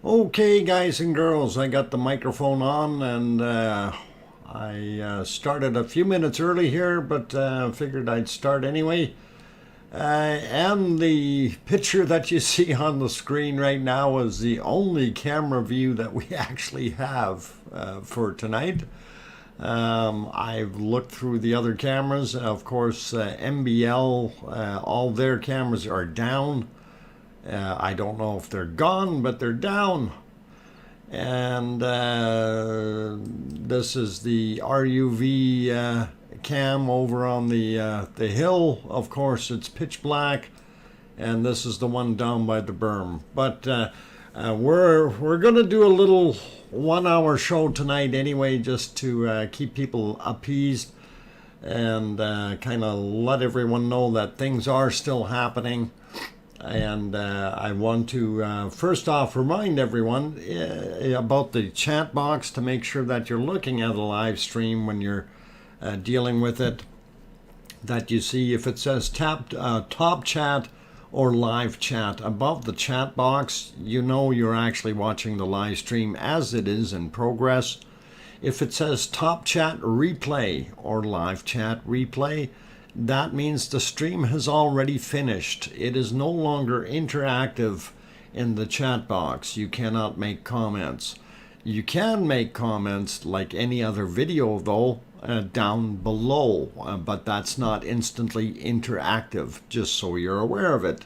Okay, guys and girls, I got the microphone on and I started a few minutes early here, but figured I'd start anyway. And the picture that you see on the screen right now is the only camera view that we actually have for tonight. I've looked through the other cameras. Of course, MBL, all their cameras are down. I don't know if they're gone, but they're down. And this is the RUV cam over on the hill. Of course, it's pitch black, and this is the one down by the berm. But we're going to do a little 1 hour show tonight anyway, just to keep people appeased and kind of let everyone know that things are still happening. And I want to first off remind everyone about the chat box to make sure that you're looking at a live stream when you're dealing with it, that you see if it says top chat or live chat above the chat box, you know you're actually watching the live stream as it is in progress. If it says top chat replay or live chat replay, that means the stream has already finished. It is no longer interactive in the chat box. You cannot make comments. You can make comments like any other video though, down below, but that's not instantly interactive, just so you're aware of it.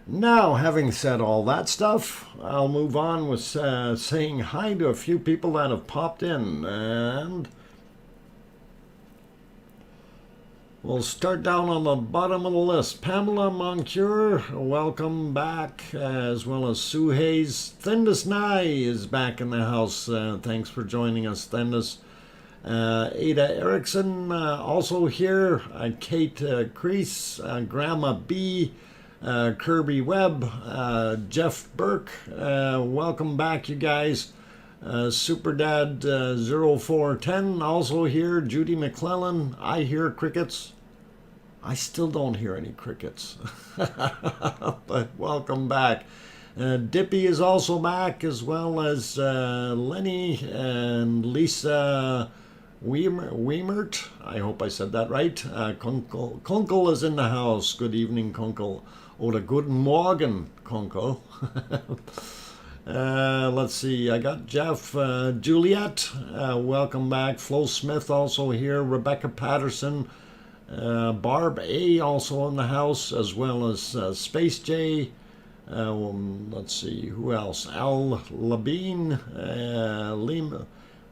Now, having said all that stuff, I'll move on with saying hi to a few people that have popped in, and we'll start down on the bottom of the list. Pamela Moncure, welcome back, as well as Sue Hayes. Thindus Nye is back in the house. Thanks for joining us, Thindus. Ada Erickson, also here. Kate Crease, Grandma B, Kirby Webb, Jeff Burke. Welcome back, you guys. Superdad 0410 also here. Judy McClellan, I hear crickets. I still don't hear any crickets, but welcome back. Dippy is also back, as well as Lenny and Lisa Weimert. I hope I said that right. Kunkel is in the house. Good evening, Kunkel. Oder guten Morgen, Kunkel. Let's see, I got Jeff, Juliet, welcome back. Flo Smith also here. Rebecca Patterson, Barb A also in the house, as well as Space J. Let's see, who else? Al Labine,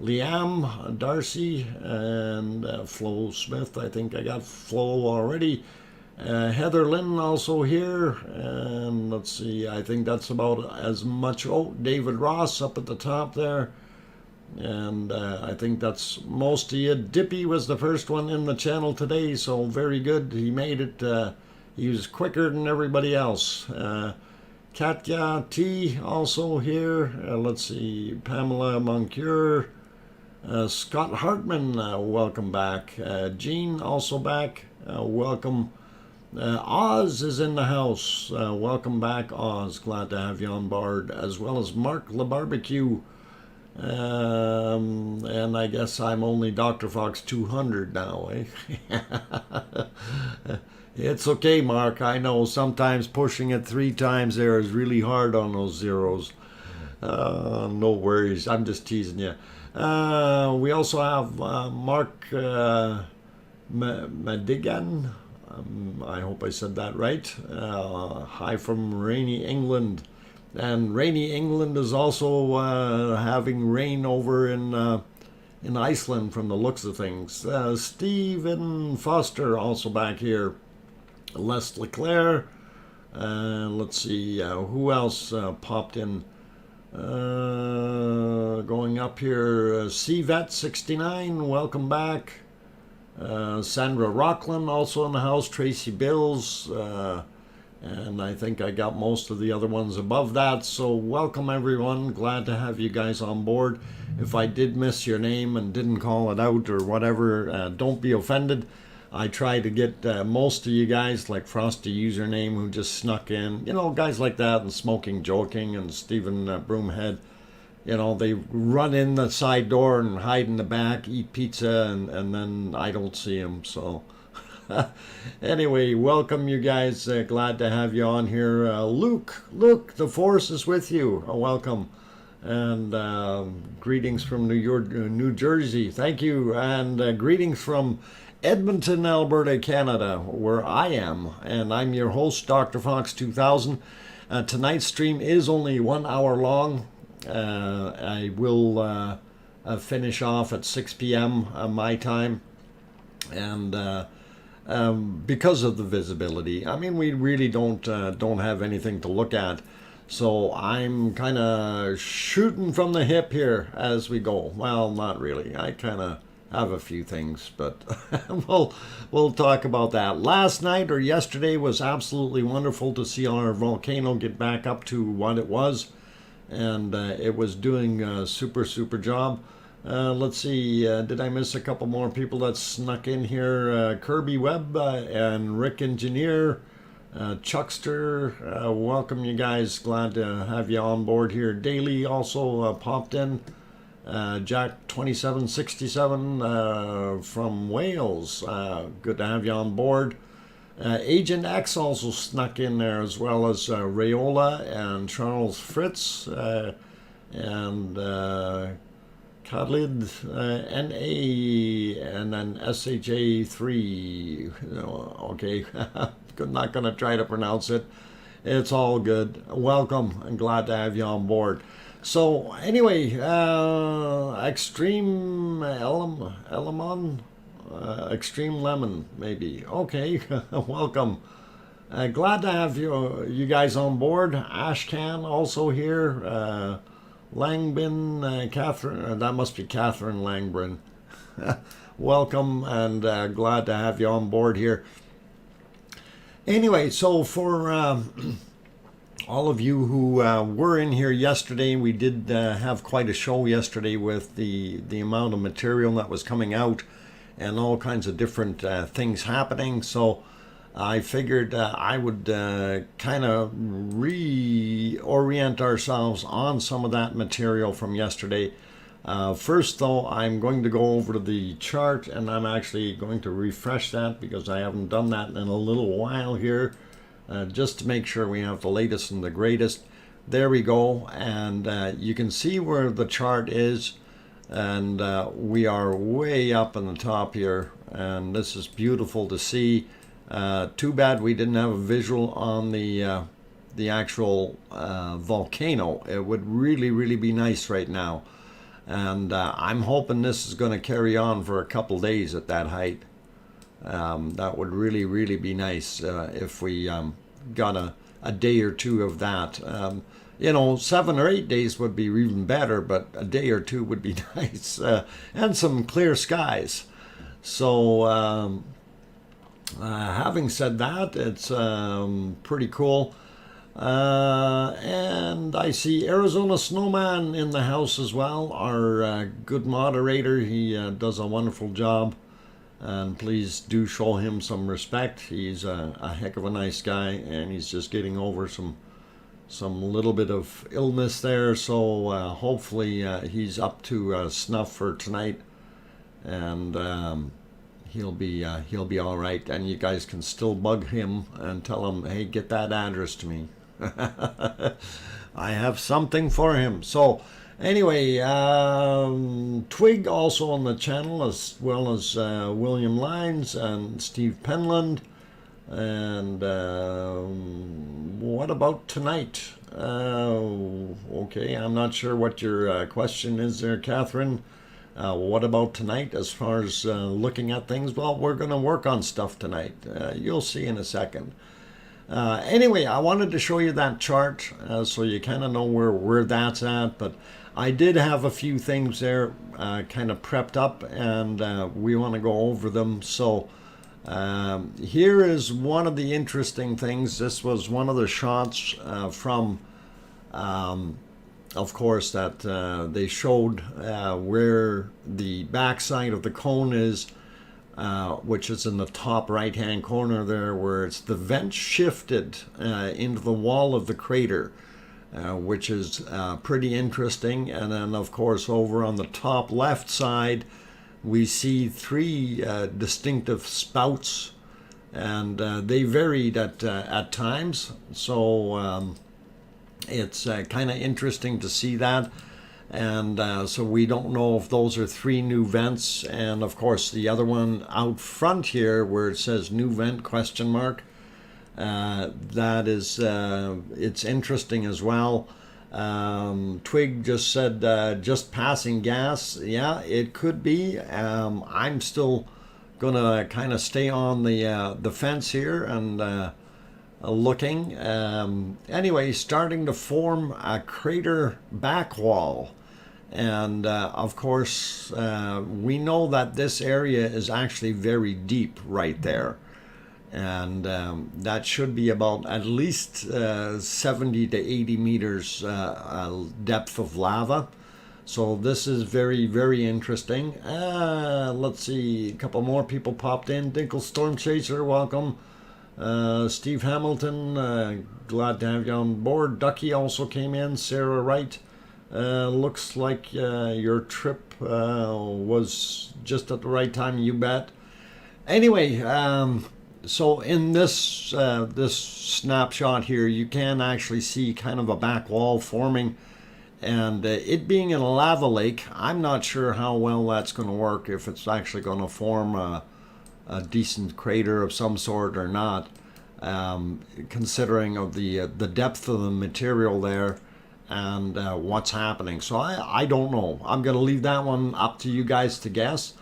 Liam, Darcy, and Flo Smith. I think I got Flo already. Heather Lynn also here, and let's see, I think that's about as much. Oh, David Ross up at the top there, and I think that's most of you. Dippy was the first one in the channel today, so very good. He made it. He was quicker than everybody else. Katya T also here. Let's see, Pamela Moncure, Scott Hartman, welcome back. Jean also back, welcome. Oz is in the house. Welcome back, Oz. Glad to have you on board, as well as Mark LaBarbecue. And I guess I'm only DrFox2000 now, eh? It's okay, Mark. I know sometimes pushing it 3 times there is really hard on those zeros. No worries. I'm just teasing you. We also have Mark Madigan. I hope I said that right. Hi from rainy England. And rainy England is also having rain over in Iceland from the looks of things. Stephen Foster also back here. Les Leclerc. Let's see, who else popped in? Going up here, CVET69, welcome back. Sandra Rockland also in the house. Tracy Bills, and I think I got most of the other ones above that. So welcome everyone. Glad to have you guys on board. If I did miss your name and didn't call it out or whatever, don't be offended. I try to get most of you guys, like Frosty Username, who just snuck in, you know, guys like that, and Smoking Joking and Stephen Broomhead. You know, they run in the side door and hide in the back, eat pizza, and then I don't see them. So anyway, welcome you guys. Glad to have you on here. Luke, the force is with you. Welcome. And greetings from New York, New Jersey. Thank you. And greetings from Edmonton, Alberta, Canada, where I am. And I'm your host, DrFox2000. Tonight's stream is only 1 hour long. I will finish off at 6 p.m. My time. And because of the visibility, I mean, we really don't have anything to look at. So I'm kind of shooting from the hip here as we go. Well, not really. I kind of have a few things, but we'll talk about that. Last night or yesterday was absolutely wonderful to see our volcano get back up to what it was, and it was doing a super job. Let's see, did I miss a couple more people that snuck in here? Kirby Webb and Rick Engineer. Chuckster, welcome you guys. Glad to have you on board here. Daily also popped in. Jack 2767 from Wales. Good to have you on board. Agent X also snuck in there, as well as Rayola and Charles Fritz and Khalid NA and then SHA3. Okay. Not going to try to pronounce it. It's all good. Welcome and glad to have you on board. So anyway, Extreme Extreme Lemon, maybe. Okay, welcome. Glad to have you guys on board. Ashcan also here. Langbin, Catherine, that must be Catherine Langbrin. Welcome and glad to have you on board here. Anyway, so for all of you who were in here yesterday, we did have quite a show yesterday with the amount of material that was coming out and all kinds of different things happening. So I figured I would kind of reorient ourselves on some of that material from yesterday. First, though, I'm going to go over to the chart, and I'm actually going to refresh that because I haven't done that in a little while here, just to make sure we have the latest and the greatest. There we go, and you can see where the chart is, and we are way up in the top here, and this is beautiful to see. Too bad we didn't have a visual on the actual volcano. It would really be nice right now. And I'm hoping this is going to carry on for a couple days at that height. That would really be nice if we got a day or two of that. 7 or 8 days would be even better, but a day or two would be nice. And some clear skies. So having said that, it's pretty cool. And I see Arizona Snowman in the house as well, our good moderator. He does a wonderful job, and please do show him some respect. He's a heck of a nice guy, and he's just getting over some little bit of illness there, so hopefully he's up to snuff for tonight, and he'll be all right. And you guys can still bug him and tell him, hey, get that address to me. I have something for him. So anyway, Twig also on the channel, as well as William Lyons and Steve Penland. And what about tonight? Okay, I'm not sure what your question is there, Catherine. What about tonight as far as looking at things? Well, we're going to work on stuff tonight. You'll see in a second. Anyway, I wanted to show you that chart so you kind of know where that's at, but I did have a few things there kind of prepped up, and we want to go over them. So here is one of the interesting things. This was one of the shots from, of course, that they showed where the backside of the cone is. which is in the top right hand corner there, where it's the vent shifted into the wall of the crater, which is pretty interesting. And then of course over on the top left side we see three distinctive spouts, and they varied at times, so it's kind of interesting to see that. And so we don't know if those are three new vents. And of course the other one out front here where it says new vent question mark, that is it's interesting as well. Twig just said just passing gas. Yeah, it could be. I'm still gonna kind of stay on the fence here and looking. Anyway, starting to form a crater back wall. And of course, we know that this area is actually very deep right there. And that should be about at least 70 to 80 meters depth of lava. So this is very, very interesting. Let's see, a couple more people popped in. Dinkle Storm Chaser, welcome. Steve Hamilton, glad to have you on board. Ducky also came in. Sarah Wright. Looks like your trip was just at the right time, you bet. Anyway, so in this this snapshot here, you can actually see kind of a back wall forming, and it being in a lava lake, I'm not sure how well that's going to work, if it's actually going to form a decent crater of some sort or not, considering of the depth of the material there and what's happening. So I don't know. I'm going to leave that one up to you guys to guess.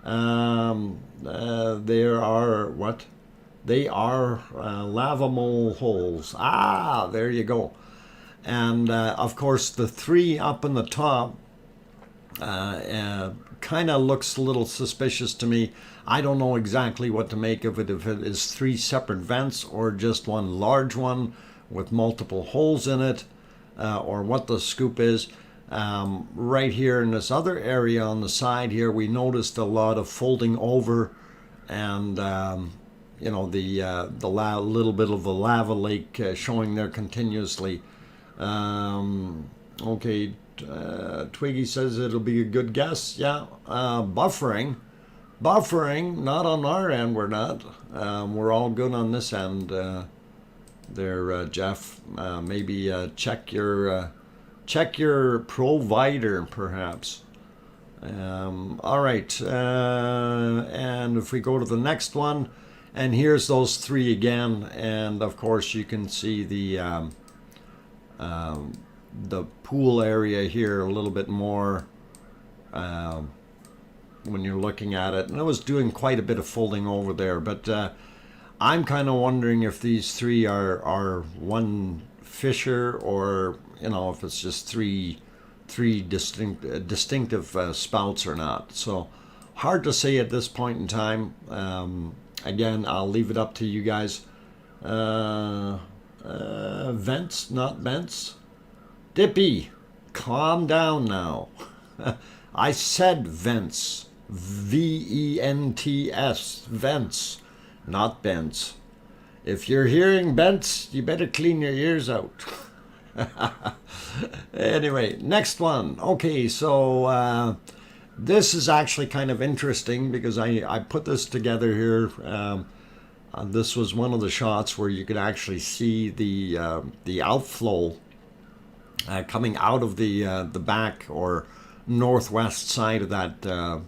There are what? They are lava mole holes. Ah, there you go. And of course the three up in the top kind of looks a little suspicious to me. I don't know exactly what to make of it, if it is three separate vents or just one large one with multiple holes in it, or what the scoop is. Right here in this other area on the side here, we noticed a lot of folding over, and you know, the little bit of a lava lake showing there continuously. Okay, Twiggy says it'll be a good guess. Yeah, buffering, not on our end, we're not. We're all good on this end there, Jeff. Maybe check your provider, perhaps. All right, and if we go to the next one, and here's those three again, and of course you can see the pool area here a little bit more when you're looking at it, and it was doing quite a bit of folding over there, but I'm kind of wondering if these three are one fissure, or you know, if it's just three distinctive spouts or not. So hard to say at this point in time. Again, I'll leave it up to you guys. Vents, not vents. Dippy, calm down now. I said vents. V-E-N-T-S. Vents, not bents. If you're hearing bents, you better clean your ears out. Anyway, next one. Okay, so this is actually kind of interesting because I put this together here. This was one of the shots where you could actually see the outflow coming out of the back or northwest side of that the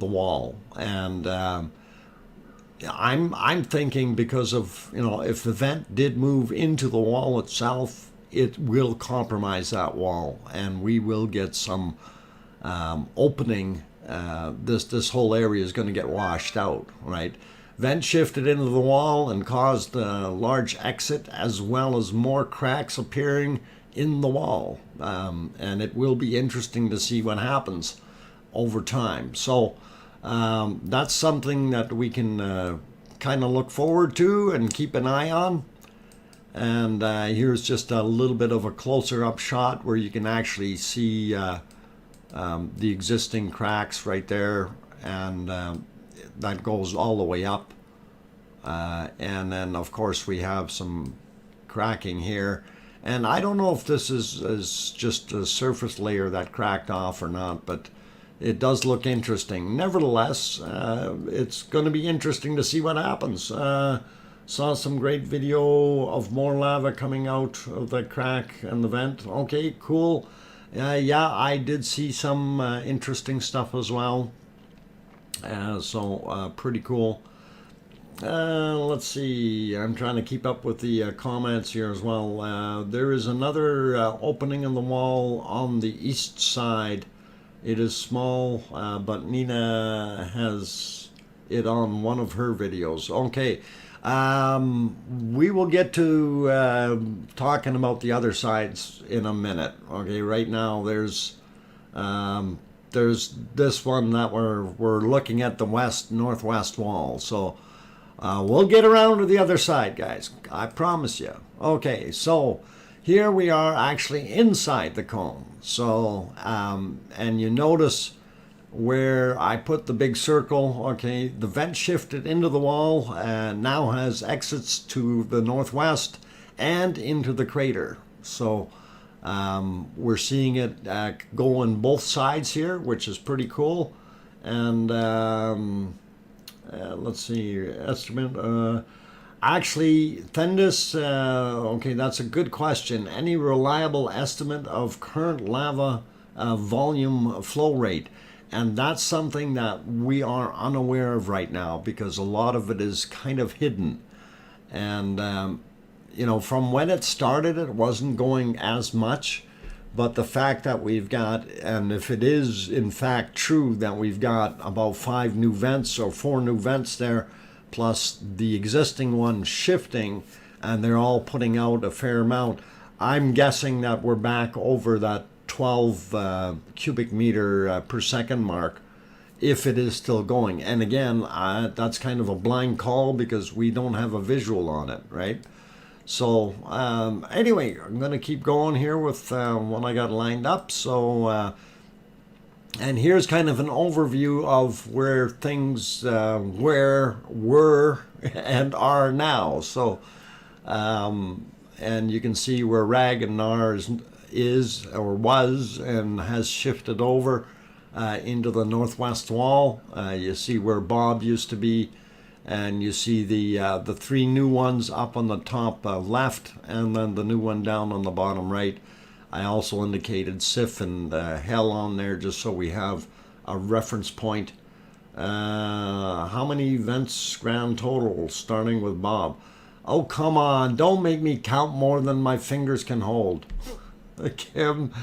wall, and I'm thinking because of, you know, if the vent did move into the wall itself, it will compromise that wall, and we will get some opening. This whole area is going to get washed out, right? Vent shifted into the wall and caused a large exit, as well as more cracks appearing in the wall, and it will be interesting to see what happens over time. So that's something that we can kind of look forward to and keep an eye on. And here's just a little bit of a closer up shot where you can actually see the existing cracks right there, and that goes all the way up. And then, of course, we have some cracking here. And I don't know if this is just a surface layer that cracked off or not, but it does look interesting. Nevertheless, it's going to be interesting to see what happens. Saw some great video of more lava coming out of the crack and the vent. Okay, cool. Yeah, I did see some interesting stuff as well. So pretty cool. Let's see. I'm trying to keep up with the comments here as well. There is another opening in the wall on the east side. It is small, but Nina has it on one of her videos. Okay. We will get to talking about the other sides in a minute. Okay, right now there's this one that we're looking at the northwest wall. So we'll get around to the other side, guys. I promise you. Okay, so here we are actually inside the cone. So and you notice where I put the big circle, okay, the vent shifted into the wall and now has exits to the northwest and into the crater. So we're seeing it go on both sides here, which is pretty cool. And let's see, estimate. Actually, Thendis, okay, that's a good question. Any reliable estimate of current lava volume flow rate? And that's something that we are unaware of right now because a lot of it is kind of hidden. And, you know, from when it started, it wasn't going as much. But the fact that we've got, and if it is in fact true that we've got about 5 new vents or 4 new vents there, plus the existing one shifting, and they're all putting out a fair amount, I'm guessing that we're back over that 12 cubic meter per second mark, if it is still going. And again, that's kind of a blind call because we don't have a visual on it, right? So anyway, I'm going to keep going here with what I got lined up. So and here's kind of an overview of where things were and are now. So and you can see where Rag and Nar is or was and has shifted over into the northwest wall. You see where Bob used to be, and you see the 3 new ones up on the top left, and then the new one down on the bottom right. I also indicated Sif and Hell on there just so we have a reference point. How many events grand total starting with Bob? Oh, come on, don't make me count more than my fingers can hold. Kim,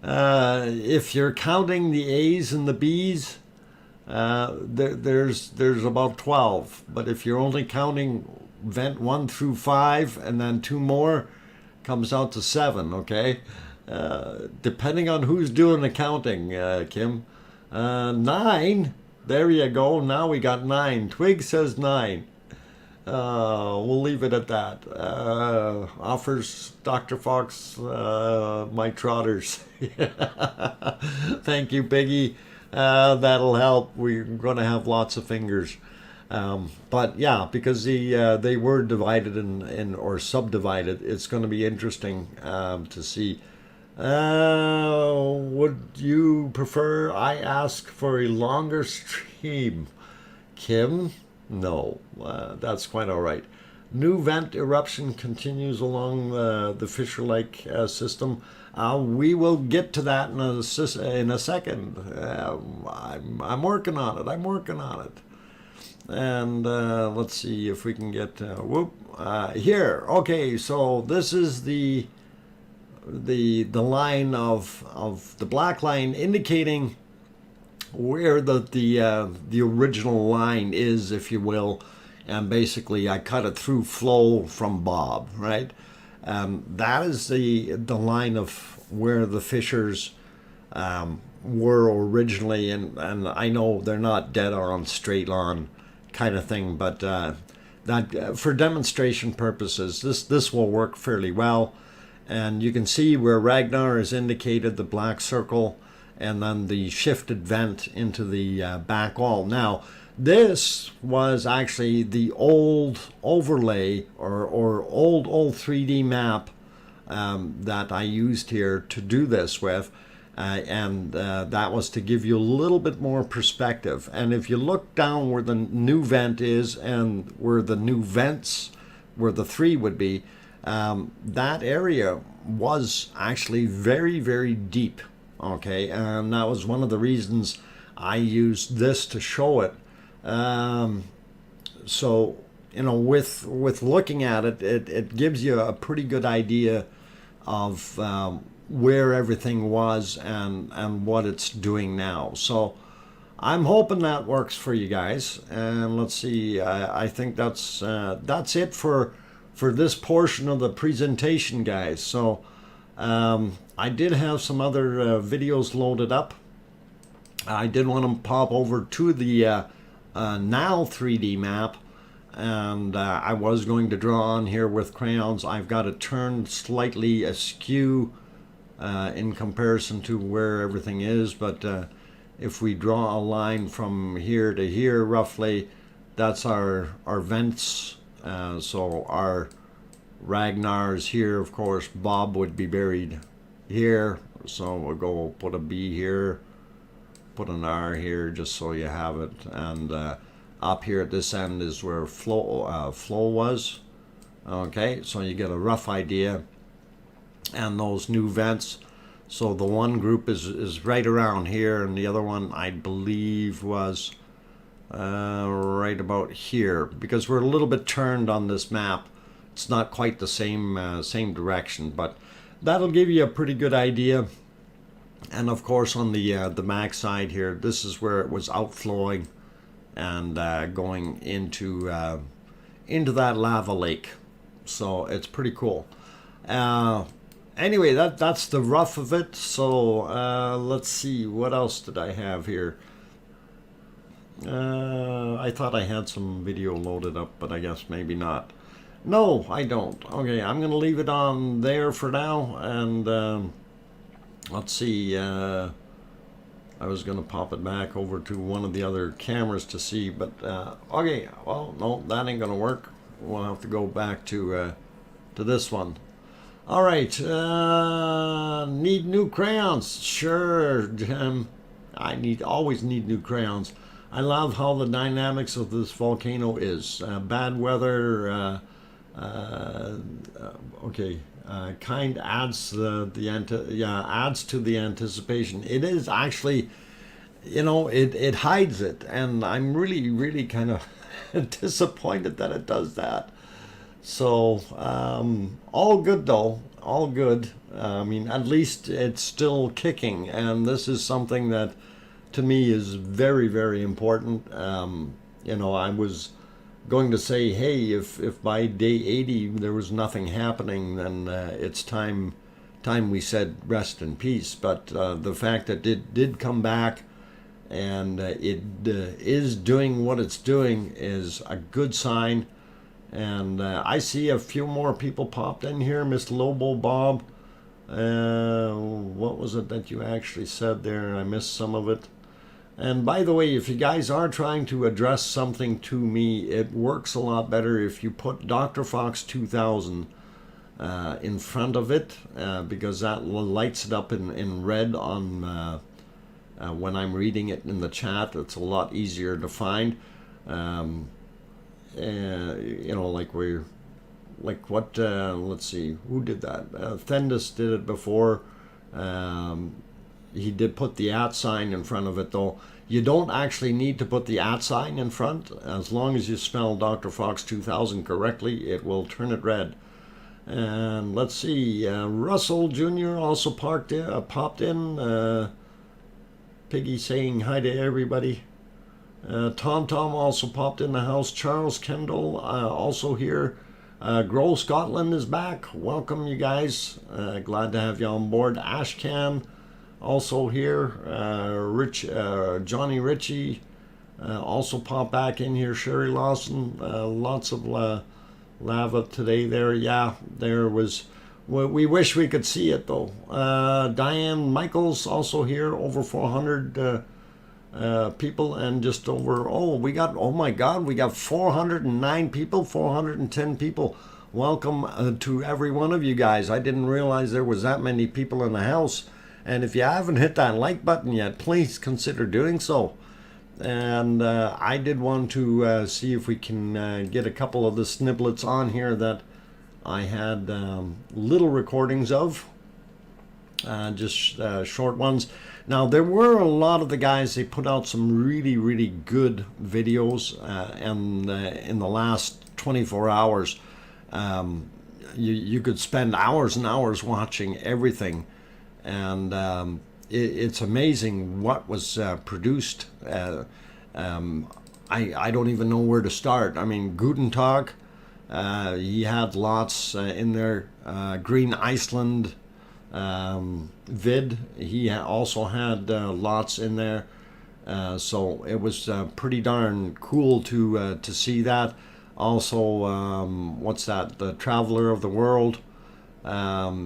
if you're counting the A's and the B's, there's about 12. But if you're only counting vent 1 through 5 and then 2 more, comes out to 7. Okay, depending on who's doing the counting, Kim. 9. There you go. Now we got 9. Twig says 9. We'll leave it at that. Offers Dr. Fox my trotters. Thank you, Piggy. That'll help. We're going to have lots of fingers. But yeah, because they were divided in or subdivided, it's going to be interesting to see. Would you prefer I ask for a longer stream, Kim? No, that's quite all right. New vent eruption continues along the Fisher Lake system. We will get to that in a second. I'm working on it. I'm working on it. And let's see if we can get here. Okay, so this is the line of the black line indicating where the original line is, if you will, and basically I cut it through flow from Bob, right? That is the line of where the fissures were originally, and I know they're not dead on straight on kind of thing, but that for demonstration purposes, this will work fairly well. And you can see where Ragnar is indicated, the black circle, and then the shifted vent into the back wall. Now, this was actually the old overlay or old 3D map that I used here to do this with, and that was to give you a little bit more perspective. And if you look down where the new vent is and where the new vents, where the 3 would be, that area was actually very, very deep. Okay, and that was one of the reasons I used this to show it. So, you know, with looking at it, it gives you a pretty good idea of where everything was and what it's doing now. So I'm hoping that works for you guys. And let's see, I think that's it for this portion of the presentation, guys. So I did have some other videos loaded up. I did want to pop over to the now 3D map, and I was going to draw on here with crayons. I've got it turned slightly askew in comparison to where everything is, but if we draw a line from here to here roughly, that's our vents. So our Ragnar's here, of course. Bob would be buried here, so we'll go put a B here, put an R here, just so you have it. And up here at this end is where Flo was. Okay, so you get a rough idea. And those new vents, so the one group is right around here, and the other one I believe was right about here, because we're a little bit turned on this map. It's not quite the same direction, but that'll give you a pretty good idea. And of course, on the back side here, this is where it was outflowing and going into that lava lake. So it's pretty cool. Anyway, that's the rough of it. So let's see, what else did I have here? I thought I had some video loaded up, but I guess maybe not. No, I don't. Okay, I'm going to leave it on there for now, and let's see. I was going to pop it back over to one of the other cameras to see, but okay, well, no, that ain't going to work. We'll have to go back to this one. All right, need new crayons? Sure, Jim. I always need new crayons. I love how the dynamics of this volcano is. Bad weather, okay, kind adds adds to the anticipation. It is actually, you know, it hides it, and I'm really kind of disappointed that it does that. So all good though, all good. I mean, at least it's still kicking, and this is something that to me is very important. You know, I was going to say, hey, if by day 80 there was nothing happening, then it's time we said rest in peace. But the fact that it did come back and it is doing what it's doing is a good sign. And I see a few more people popped in here. Miss Lobo Bob, what was it that you actually said there? I missed some of it. And by the way, if you guys are trying to address something to me, it works a lot better if you put DrFox2000 in front of it, because that lights it up in red on when I'm reading it in the chat. It's a lot easier to find. You know, like what, let's see, who did that? Thendis did it before. He did put the @ sign in front of it, though. You don't actually need to put the @ sign in front. As long as you spell DrFox2000 correctly, it will turn it red. And let's see, Russell Jr. also popped in. Piggy saying hi to everybody. Tom also popped in the house. Charles Kendall also here. Grow Scotland is back. Welcome, you guys. Glad to have you on board. Ashcan also here. Johnny Ritchie also popped back in here. Sherry Lawson. Lots of lava today there. Yeah, there was We wish we could see it though. Diane Michaels also here, over 400 people, and just over, oh my God, we got 409 people, 410 people. Welcome to every one of you guys. I didn't realize there was that many people in the house. And if you haven't hit that like button yet, please consider doing so. And I did want to see if we can get a couple of the snippets on here that I had little recordings of, just short ones. Now, there were a lot of the guys, they put out some really good videos and in the last 24 hours. You could spend hours and hours watching everything, and it's amazing what was produced. I don't even know where to start. I mean, Guten Tag, he had lots in there. Green Iceland vid, he also had lots in there. So it was pretty darn cool to see that. Also, what's that? The Traveler of the World.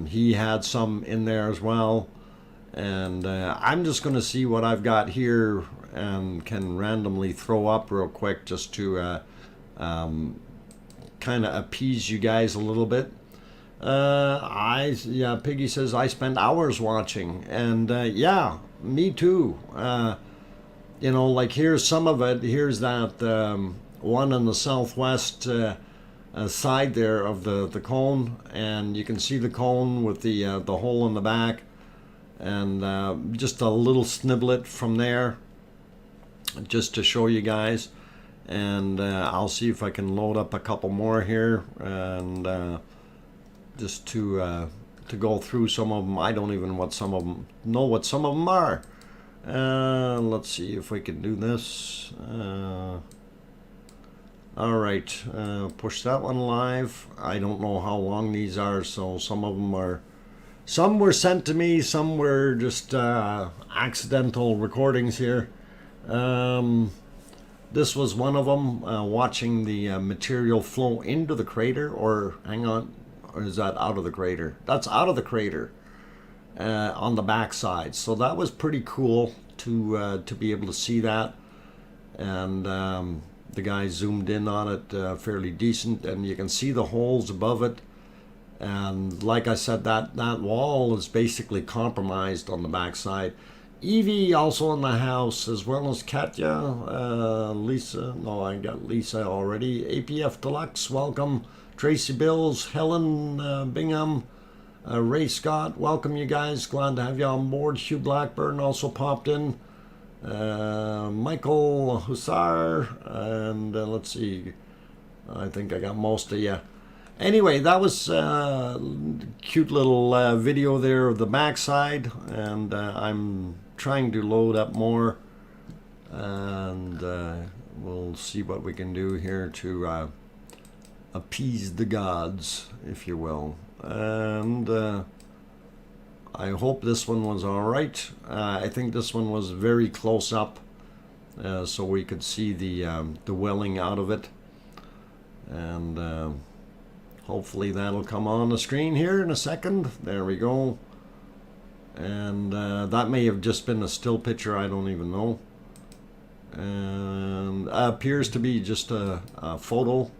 He had some in there as well. And I'm just going to see what I've got here and can randomly throw up real quick just to kind of appease you guys a little bit. Yeah, Piggy says I spent hours watching, and yeah, me too. You know, like here's some of it. Here's that one on the southwest side there of the cone, and you can see the cone with the hole in the back, and just a little sniblet from there, just to show you guys. And I'll see if I can load up a couple more here, and just to go through some of them. I don't even know what some of them are. Let's see if we can do this. All right, push that one live. I don't know how long these are, so some of them are. Some were sent to me, some were just accidental recordings here. This was one of them, watching the material flow into the crater, or hang on, or is that out of the crater? That's out of the crater on the backside. So that was pretty cool to be able to see that. And the guy zoomed in on it fairly decent, and you can see the holes above it. And like I said, that wall is basically compromised on the backside. Evie also in the house, as well as Katya, Lisa. No, I got Lisa already. APF Deluxe, welcome. Tracy Bills, Helen Bingham, Ray Scott, welcome you guys. Glad to have you on board. Hugh Blackburn also popped in. Michael Hussar, and let's see. I think I got most of you. Anyway, that was a cute little video there of the backside, and I'm trying to load up more, and we'll see what we can do here to appease the gods, if you will. And I hope this one was all right. I think this one was very close up, so we could see the welling out of it, and hopefully that'll come on the screen here in a second. There we go. And that may have just been a still picture, I don't even know. And appears to be just a photo.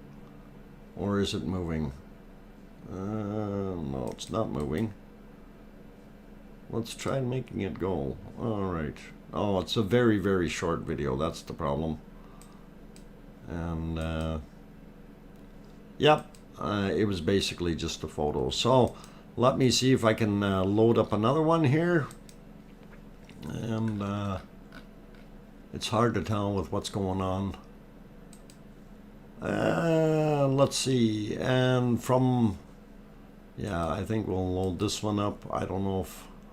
Or is it moving? No, it's not moving. Let's try making it go. Alright. Oh, it's a very short video. That's the problem. And yep. It was basically just a photo. So let me see if I can load up another one here. And it's hard to tell with what's going on. Let's see. And from, yeah, I think we'll load this one up. I don't know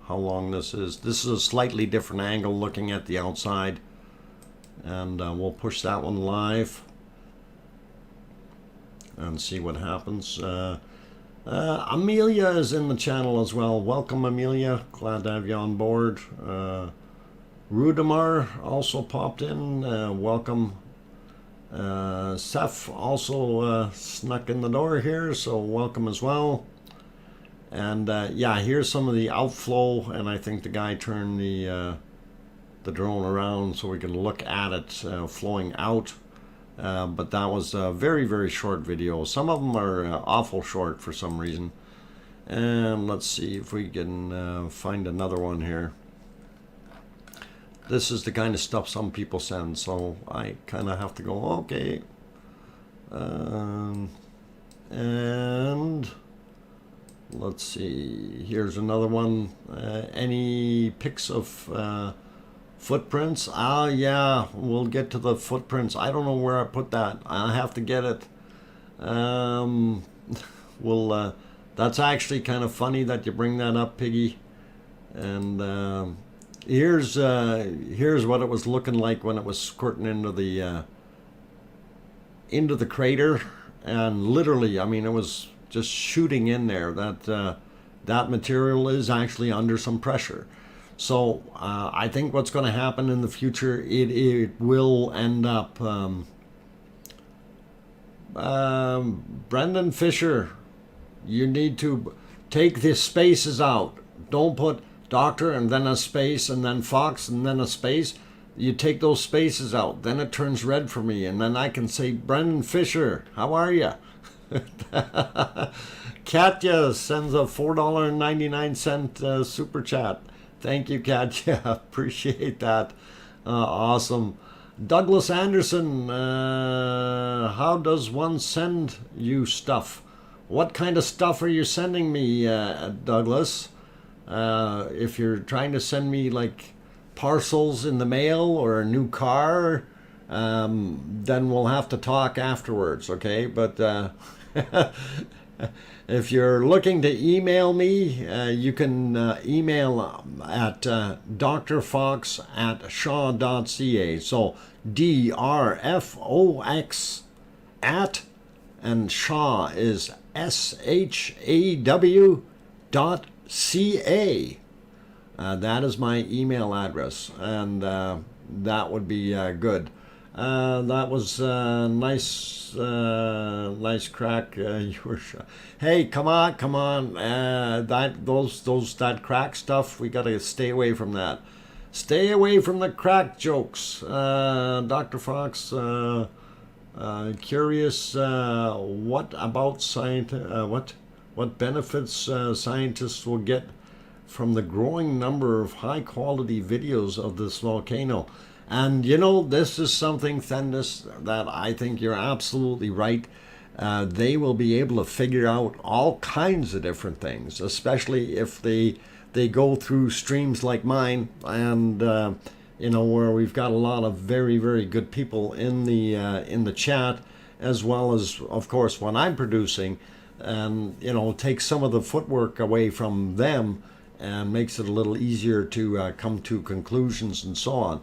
how long this is. This is a slightly different angle looking at the outside. And we'll push that one live and see what happens. Amelia is in the channel as well. Welcome, Amelia. Glad to have you on board. Rudamar also popped in. Welcome. Seth also snuck in the door here, so welcome as well. And yeah, here's some of the outflow, and I think the guy turned the drone around so we can look at it flowing out. But that was a very, very short video. Some of them are awful short for some reason. And let's see if we can find another one here. This is the kind of stuff some people send, so I kind of have to go, okay. And let's see, here's another one. Any pics of footprints? Ah, yeah, we'll get to the footprints. I don't know where I put that. I'll have to get it. That's actually kind of funny that you bring that up, Piggy. And here's what it was looking like when it was squirting into the crater, and literally, I mean, it was just shooting in there. That material is actually under some pressure. So I think what's going to happen in the future, it will end up. Brendan Fisher, you need to take the spaces out. Don't put Doctor and then a space and then Fox and then a space. You take those spaces out, then it turns red for me, and then I can say, Brendan Fisher, how are you? Katya sends a $4.99 super chat. Thank you, Katya. Appreciate that. Awesome. Douglas Anderson, how does one send you stuff? What kind of stuff are you sending me, Douglas? If you're trying to send me like parcels in the mail or a new car, then we'll have to talk afterwards, okay? But if you're looking to email me, you can email at drfox@shaw.ca. So DrFox at, and Shaw is SHAW.ca. That is my email address, and that would be good. That was nice, nice crack. You were hey, come on. That crack stuff. We gotta stay away from that. Stay away from the crack jokes. Dr. Fox, curious. What about what benefits scientists will get from the growing number of high-quality videos of this volcano? And you know, this is something, Thendis, that I think you're absolutely right. They will be able to figure out all kinds of different things, especially if they go through streams like mine, and you know, where we've got a lot of very, very good people in the chat, as well as, of course, when I'm producing, and you know, take some of the footwork away from them and makes it a little easier to come to conclusions and so on.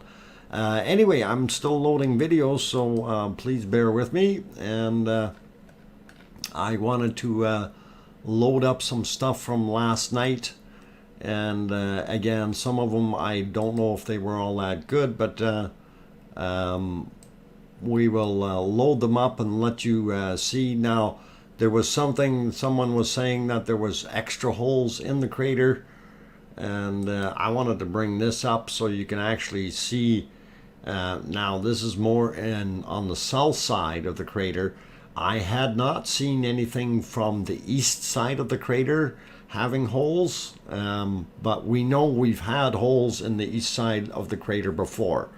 Anyway, I'm still loading videos, so please bear with me. And I wanted to load up some stuff from last night. And again, some of them I don't know if they were all that good, but we will load them up and let you see. Now, there was someone was saying that there was extra holes in the crater. And I wanted to bring this up so you can actually see. Now this is more on the south side of the crater. I had not seen anything from the east side of the crater having holes, but we know we've had holes in the east side of the crater before.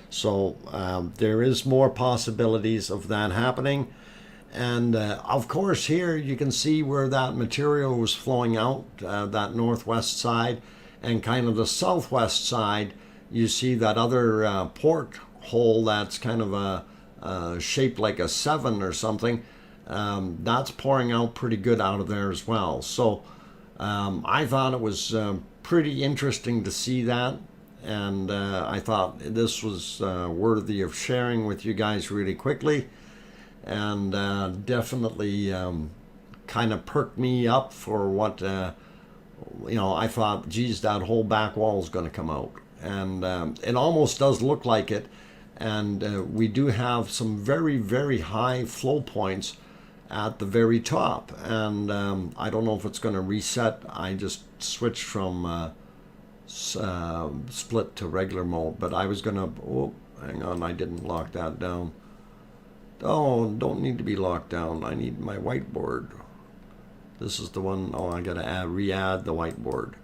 So there is more possibilities of that happening. And of course, here you can see where that material was flowing out, that northwest side, and kind of the southwest side. You see that other porthole that's kind of shaped like a 7 or something. That's pouring out pretty good out of there as well. So I thought it was pretty interesting to see that. And I thought this was worthy of sharing with you guys really quickly. And definitely kind of perked me up for what, you know, I thought, geez, that whole back wall is going to come out. And it almost does look like it. And we do have some very, very high flow points at the very top. And I don't know if it's going to reset. I just switched from split to regular mode, but I was going to, oh, hang on, I didn't lock that down. Oh, don't need to be locked down. I need my whiteboard. This is the one, oh, I got to re-add the whiteboard.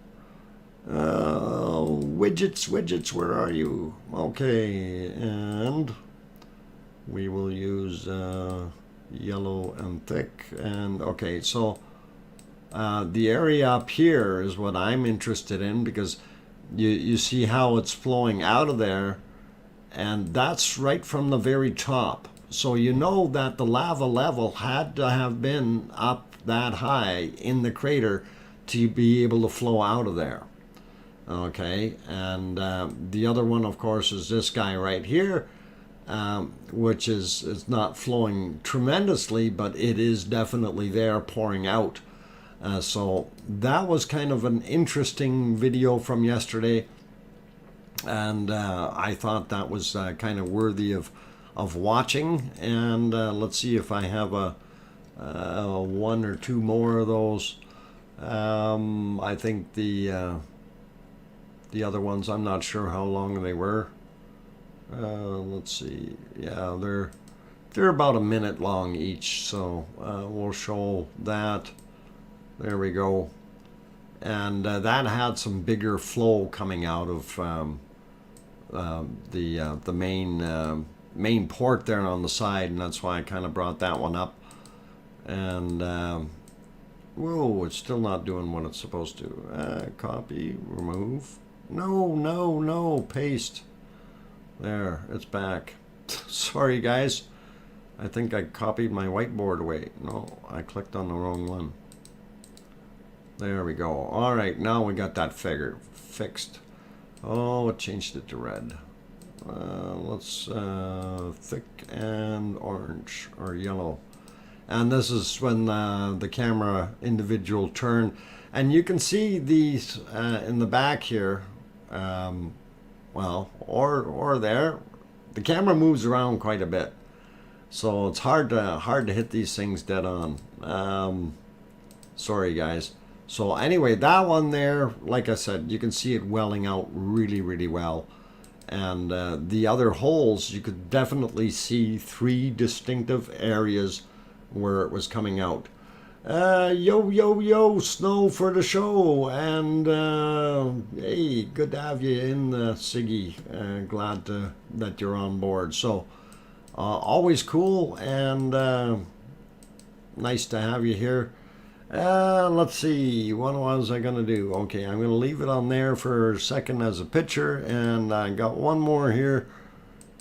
Widgets, where are you? Okay, and we will use yellow and thick. And okay, so the area up here is what I'm interested in, because you see how it's flowing out of there, and that's right from the very top. So you know that the lava level had to have been up that high in the crater to be able to flow out of there. Okay, and the other one, of course, is this guy right here, which is not flowing tremendously, but it is definitely there, pouring out. So that was kind of an interesting video from yesterday, and I thought that was kind of worthy of watching. And let's see if I have a one or two more of those. I think the other ones, I'm not sure how long they were. Let's see. Yeah, they're about a minute long each, so we'll show that. There we go. And that had some bigger flow coming out of the main port there on the side, and that's why I kind of brought that one up. And whoa, it's still not doing what it's supposed to. Copy, remove. No, paste. There, it's back. Sorry guys, I think I copied my whiteboard away. No, I clicked on the wrong one. There we go. All right, now we got that figure fixed. Oh, it changed it to red. Let's thick and orange or yellow. And this is when the camera individual turn, and you can see these in the back here. Well, or there, the camera moves around quite a bit, so it's hard to hit these things dead on. Sorry guys. So anyway, that one there, like I said, you can see it welling out really well. And the other holes, you could definitely see three distinctive areas where it was coming out. Yo, snow for the show. And hey, good to have you in, Siggy. Glad that you're on board. So always cool, and nice to have you here. Let's see, what was I gonna do? Okay, I'm gonna leave it on there for a second as a picture, and I got one more here,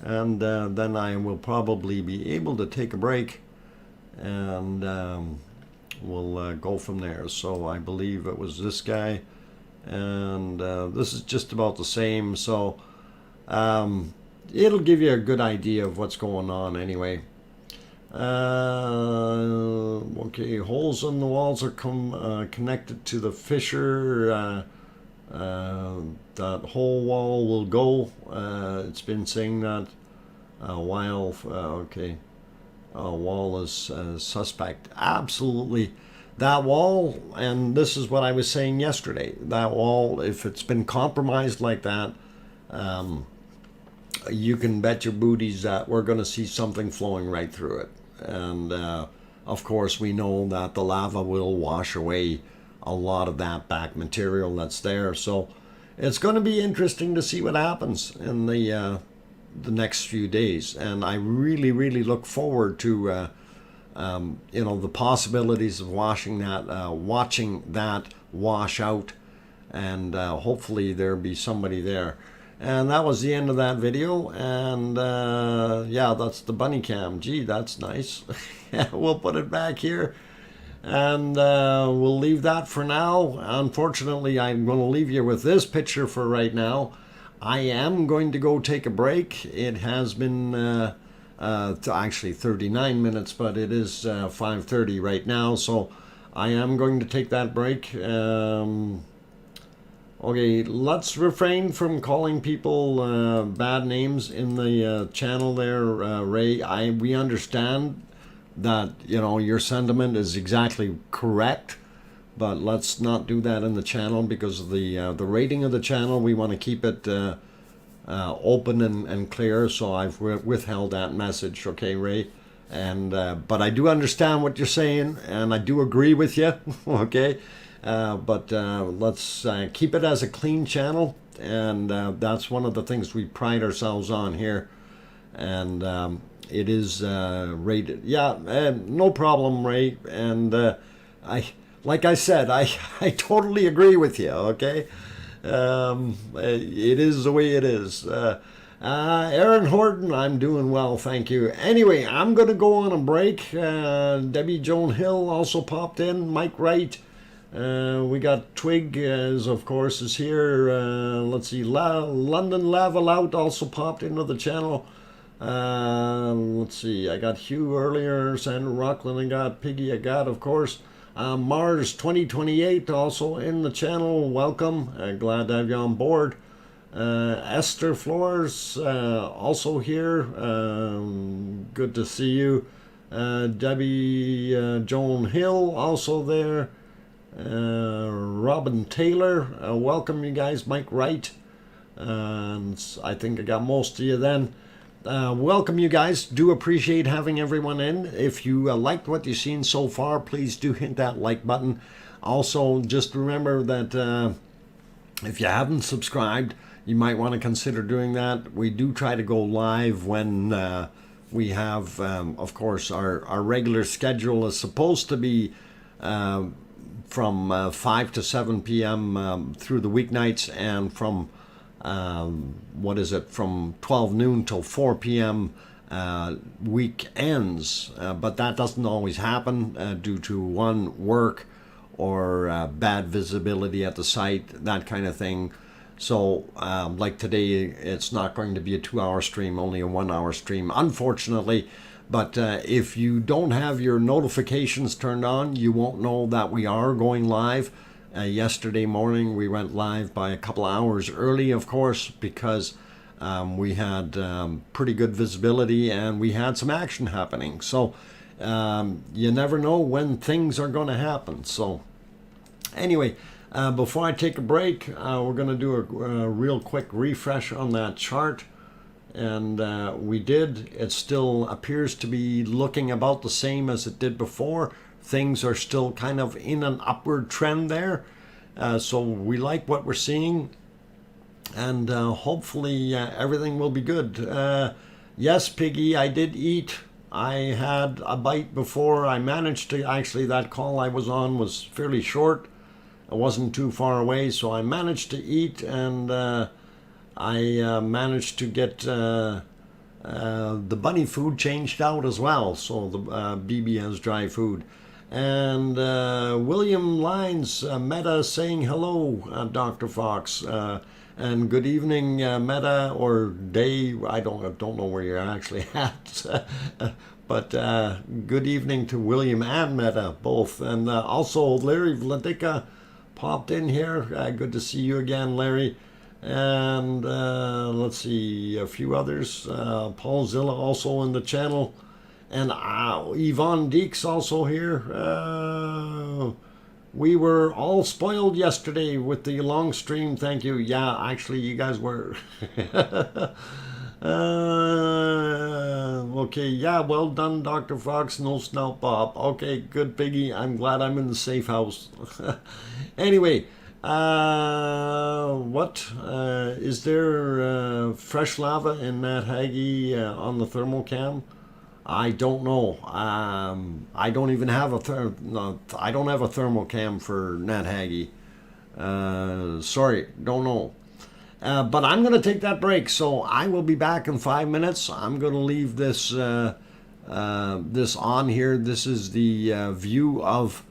and then I will probably be able to take a break, and we'll go from there. So I believe it was this guy, and this is just about the same, so it'll give you a good idea of what's going on anyway. Okay, holes in the walls are connected to the fissure. That whole wall will go. It's been saying that a while. Okay, wall is suspect. Absolutely, that wall, and this is what I was saying yesterday. That wall, if it's been compromised like that, you can bet your booties that we're going to see something flowing right through it. And of course, we know that the lava will wash away a lot of that back material that's there. So it's going to be interesting to see what happens in the next few days. And I really look forward to the possibilities of watching that wash out, and hopefully there'll be somebody there. And that was the end of that video, and yeah, that's the bunny cam. Gee, that's nice. We'll put it back here, and we'll leave that for now. Unfortunately, I'm going to leave you with this picture for right now. I am going to go take a break. It has been actually 39 minutes, but it is 5:30 right now, so I am going to take that break. Okay, let's refrain from calling people bad names in the channel there, Ray. We understand that, you know, your sentiment is exactly correct, but let's not do that in the channel because of the rating of the channel. We want to keep it open and clear, so I've withheld that message, okay, Ray? And but I do understand what you're saying, and I do agree with you, okay? But let's keep it as a clean channel, and that's one of the things we pride ourselves on here. And it is rated, yeah, no problem, Ray. And like I said, I totally agree with you, okay? It is the way it is. Aaron Horton, I'm doing well, thank you. Anyway, I'm going to go on a break. Debbie Joan Hill also popped in. Mike Wright. We got Twig, of course, is here. Let's see, London Lava Lout also popped into the channel. Let's see, I got Hugh earlier, Sandra Rockland, I got Piggy, I got, of course, Mars 2028 also in the channel. Welcome, glad to have you on board. Esther Flores also here, good to see you. Debbie Joan Hill also there. Robin Taylor, welcome you guys. Mike Wright, and I think I got most of you then. Welcome you guys. Do appreciate having everyone in. If you liked what you've seen so far, please do hit that like button. Also, just remember that if you haven't subscribed, you might want to consider doing that. We do try to go live when we have, of course, our regular schedule is supposed to be from 5 to 7 p.m. Through the weeknights, and from from 12 noon till 4 p.m. Weekends, but that doesn't always happen due to work or bad visibility at the site, that kind of thing. So like today, it's not going to be a 2-hour stream, only a 1-hour stream, unfortunately. But if you don't have your notifications turned on, you won't know that we are going live. Yesterday morning we went live by a couple hours early, of course, because we had pretty good visibility and we had some action happening. So you never know when things are going to happen. So anyway, before I take a break, we're going to do a real quick refresh on that chart. And we did. It still appears to be looking about the same as it did before. Things are still kind of in an upward trend there. So we like what we're seeing. And hopefully everything will be good. Yes, Piggy, I did eat. I had a bite before. I managed to, actually that call I was on was fairly short. It wasn't too far away. So I managed to eat, and I managed to get the bunny food changed out as well. So the BB has dry food. And William Lines, Meta, saying hello, Dr. Fox. And good evening, Meta, or day. I don't know where you're actually at. But good evening to William and Meta, both. And also Larry Vladica popped in here. Good to see you again, Larry. And let's see, a few others. Paul Zilla also in the channel. And Yvonne Deeks also here. We were all spoiled yesterday with the long stream. Thank you. Yeah, actually, you guys were. Okay, yeah, well done, Dr. Fox. No snout Bob. Okay, good, Piggy. I'm glad I'm in the safe house. Anyway, is there fresh lava in Nat Hagee on the thermal cam? I don't know. I don't even have I don't have a thermal cam for Nat Hagee. Sorry, don't know. But I'm going to take that break, so I will be back in 5 minutes. I'm going to leave this this on here. This is the view of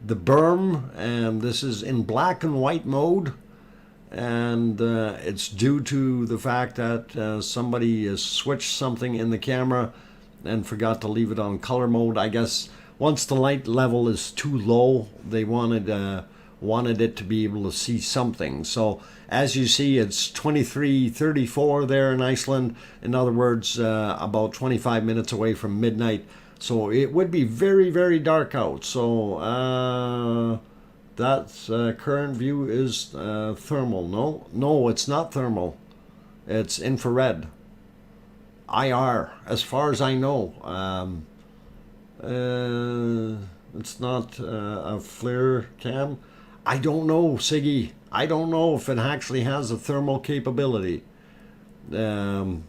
the berm, and this is in black and white mode. And it's due to the fact that somebody has switched something in the camera and forgot to leave it on color mode. I guess once the light level is too low, they wanted it to be able to see something. So as you see, it's 23:34 there in Iceland. In other words, about 25 minutes away from midnight. So it would be very, very dark out. So that current view is thermal. No, no, it's not thermal. It's infrared. IR, as far as I know. It's not a flare cam. I don't know, Siggy. I don't know if it actually has a thermal capability. Um,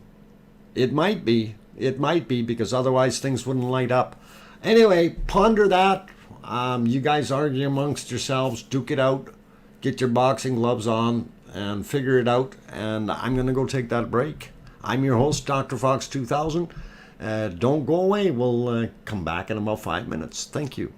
it might be. It might be because otherwise things wouldn't light up. Anyway, ponder that. You guys argue amongst yourselves, duke it out, get your boxing gloves on, and figure it out. And I'm going to go take that break. I'm your host, DrFox2000. Don't go away. We'll come back in about 5 minutes. Thank you.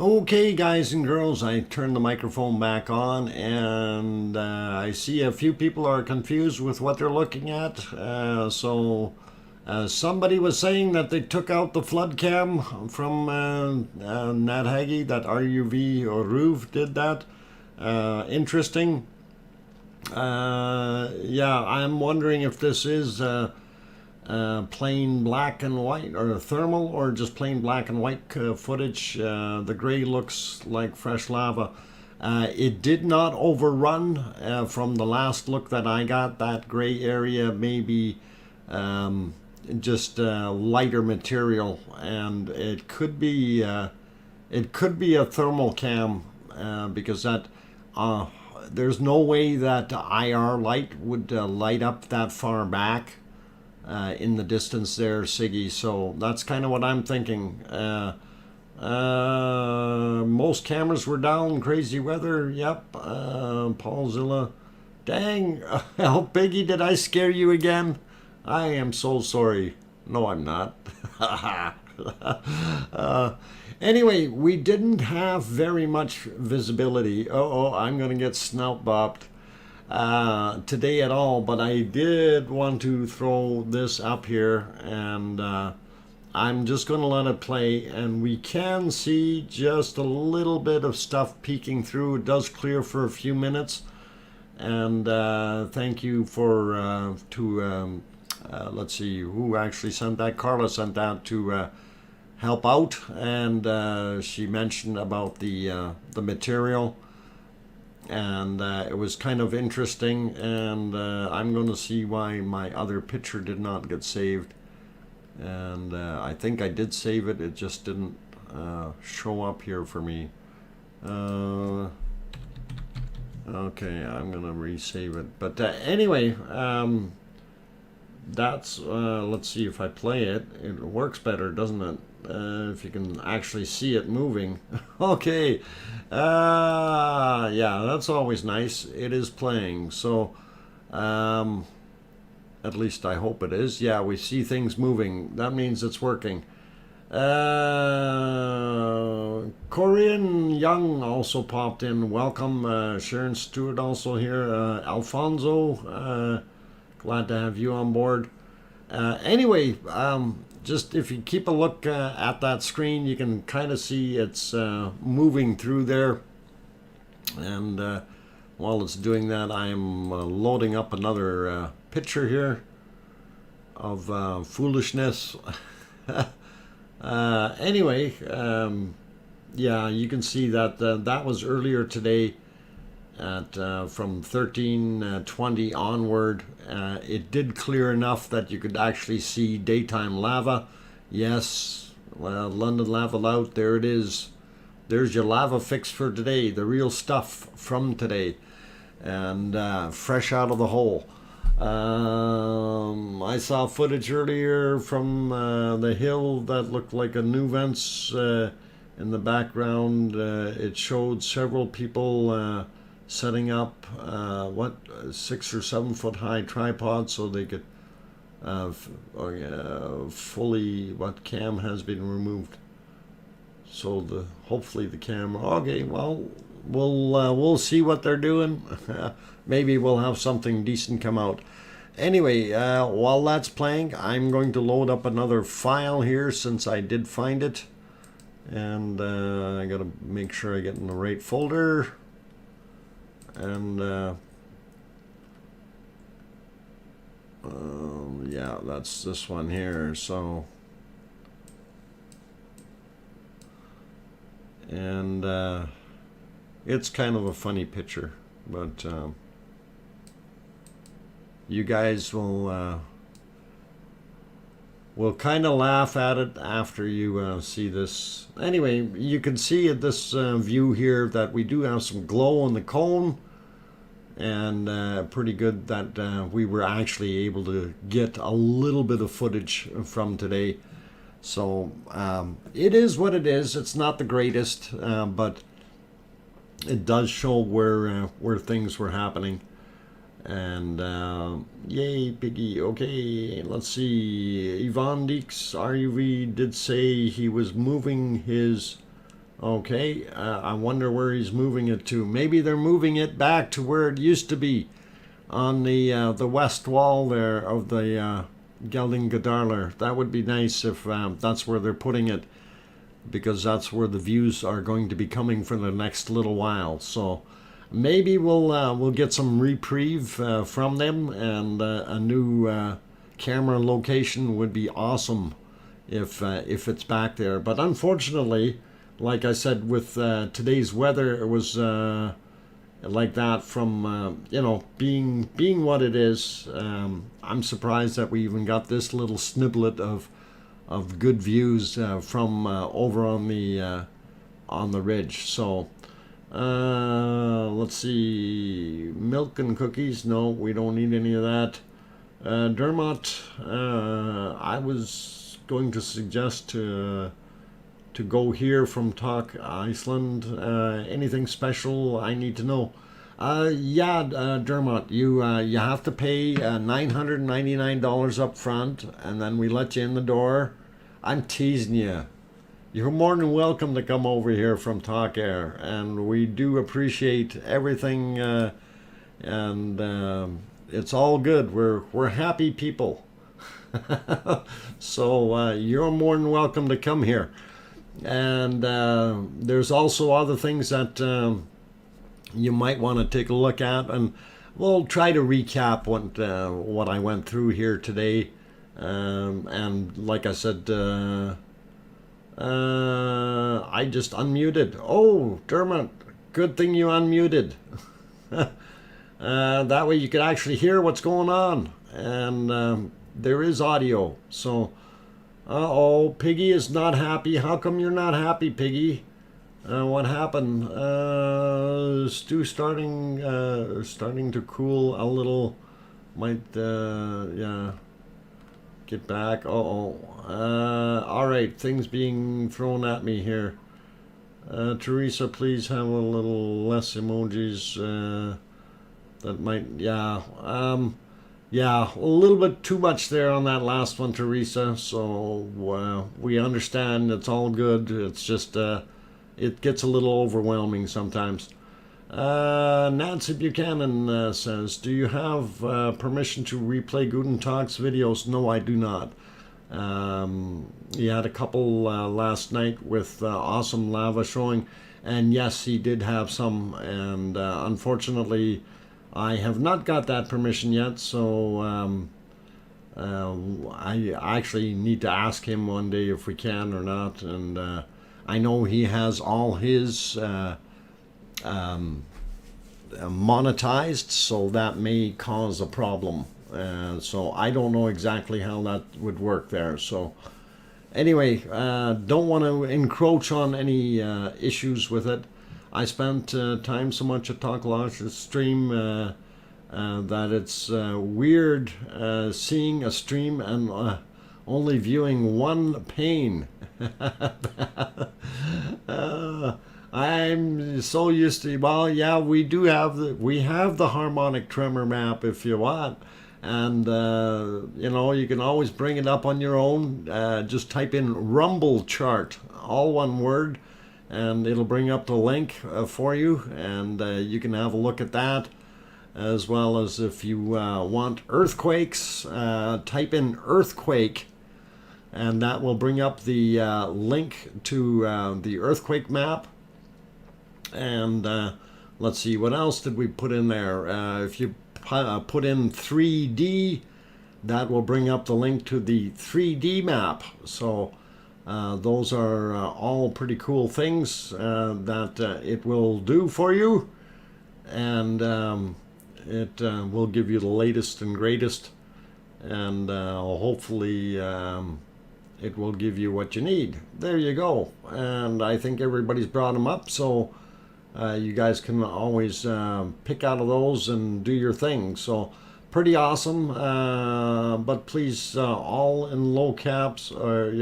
Okay, guys and girls, I turned the microphone back on, and I see a few people are confused with what they're looking at. Somebody was saying that they took out the flood cam from Nat Haggy, that RUV or RUV did that. Interesting. Yeah, I'm wondering if this is plain black and white or thermal, or just plain black and white footage. The gray looks like fresh lava. It did not overrun from the last look that I got. That gray area maybe just lighter material, and it could be a thermal cam, because that there's no way that IR light would light up that far back in the distance there, Siggy. So that's kind of what I'm thinking. Most cameras were down. Crazy weather. Yep. Paulzilla. Dang. Oh, Biggie, did I scare you again? I am so sorry. No, I'm not. Anyway, we didn't have very much visibility. Oh, I'm going to get snout bopped today at all, but I did want to throw this up here, and I'm just going to let it play, and we can see just a little bit of stuff peeking through. It does clear for a few minutes, and thank you for let's see who actually sent that. Carla sent that to help out, and she mentioned about the material, and it was kind of interesting, and I'm going to see why my other picture did not get saved, and I think I did save it, it just didn't show up here for me. Okay, I'm going to resave it, but anyway, that's let's see if I play it. It works better, doesn't it? If you can actually see it moving. Okay. Yeah, that's always nice. It is playing. So at least I hope it is. Yeah, we see things moving. That means it's working. Korean Young also popped in. Welcome. Sharon Stewart also here. Alfonso, glad to have you on board. Anyway, just if you keep a look at that screen, you can kind of see it's moving through there. And while it's doing that, I'm loading up another picture here of foolishness. Anyway, yeah, you can see that that was earlier today at from 13:20 onward. It did clear enough that you could actually see daytime lava. Yes, London Lava Lout, there it is. There's your lava fix for today, the real stuff from today, and fresh out of the hole. I saw footage earlier from the hill that looked like a new vents in the background. It showed several people setting up 6 or 7 foot high tripods so they could fully, what cam has been removed, so hopefully the camera, okay, well, we'll see what they're doing. Maybe we'll have something decent come out. Anyway, while that's playing, I'm going to load up another file here since I did find it, and I gotta make sure I get in the right folder. And yeah, that's this one here. So, and it's kind of a funny picture, but you guys will kind of laugh at it after you see this. Anyway, you can see at this view here that we do have some glow on the cone, and pretty good that we were actually able to get a little bit of footage from today. So it is what it is. It's not the greatest, but it does show where things were happening. And yay, Piggy. Okay, let's see. Ivan Deeks RUV did say he was moving his Okay, I wonder where he's moving it to. Maybe they're moving it back to where it used to be, on the west wall there of the Geldingadarler. That would be nice if that's where they're putting it, because that's where the views are going to be coming for the next little while. So maybe we'll get some reprieve from them, and a new camera location would be awesome if it's back there. But unfortunately, like I said, with today's weather, it was like that from being what it is. I'm surprised that we even got this little sniblet of good views from over on the ridge. So let's see, milk and cookies. No, we don't need any of that. Dermot, I was going to suggest to go here from Talk Iceland. Anything special I need to know? Dermot, you have to pay $999 up front, and then we let you in the door. I'm teasing you. You're more than welcome to come over here from Talk Air, and we do appreciate everything, and it's all good. We're happy people. So you're more than welcome to come here. And there's also other things that you might want to take a look at, and we'll try to recap what I went through here today. And like I said, I just unmuted. Oh, Dermot, good thing you unmuted. That way you could actually hear what's going on, and there is audio. So uh-oh, Piggy is not happy. How come you're not happy, Piggy? What happened? Stew starting to cool a little. Might get back. Uh-oh. All right, things being thrown at me here. Teresa, please have a little less emojis. That might, yeah, a little bit too much there on that last one, Teresa. So we understand. It's all good. It's just it gets a little overwhelming sometimes. Nancy Buchanan says, do you have permission to replay Guten Talk's videos? No, I do not. He had a couple last night with awesome lava showing, and yes, he did have some, and unfortunately I have not got that permission yet, so I actually need to ask him one day if we can or not. And I know he has all his monetized, so that may cause a problem. So I don't know exactly how that would work there. So anyway, don't want to encroach on any issues with it. I spent time so much at Talklash's stream that it's weird seeing a stream and only viewing one pane. I'm so used to, well, yeah, we have the harmonic tremor map if you want, and you can always bring it up on your own. Just type in Rumble chart, all one word, and it'll bring up the link for you, and you can have a look at that, as well as if you want earthquakes, type in earthquake, and that will bring up the link to the earthquake map. And let's see, what else did we put in there? If you put in 3D, that will bring up the link to the 3D map. So those are all pretty cool things that it will do for you, and it will give you the latest and greatest, and hopefully it will give you what you need. There you go. And I think everybody's brought them up, so you guys can always pick out of those and do your thing. So pretty awesome, but please all in low caps, lower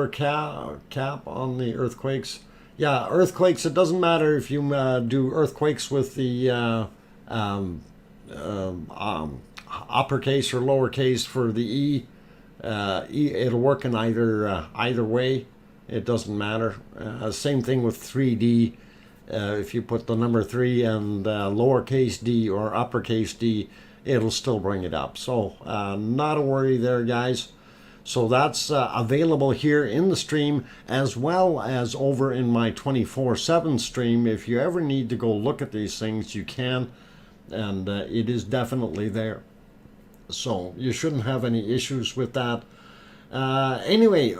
cap on the earthquakes. Yeah, earthquakes, it doesn't matter if you do earthquakes with the uppercase or lowercase for the E. It'll work in either way. It doesn't matter. Same thing with 3D. If you put the number 3 and lowercase d or uppercase d, it'll still bring it up. So not a worry there, guys. So that's available here in the stream, as well as over in my 24/7 stream. If you ever need to go look at these things, you can, and it is definitely there. So you shouldn't have any issues with that. Anyway,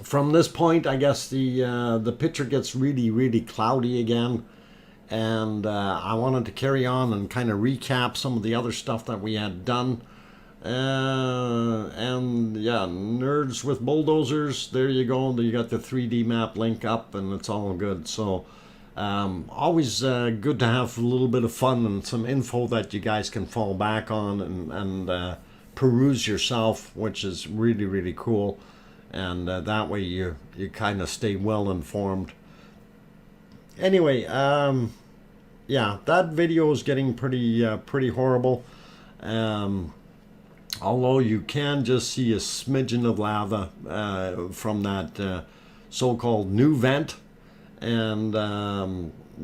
from this point, I guess the picture gets really cloudy again, and I wanted to carry on and kind of recap some of the other stuff that we had done. And yeah, Nerds with Bulldozers, there you go. You got the 3D map link up, and it's all good. So always good to have a little bit of fun and some info that you guys can fall back on and peruse yourself, which is really cool. And that way you kind of stay well informed. Anyway, yeah, that video is getting pretty horrible. Although you can just see a smidgen of lava from that so-called new vent. And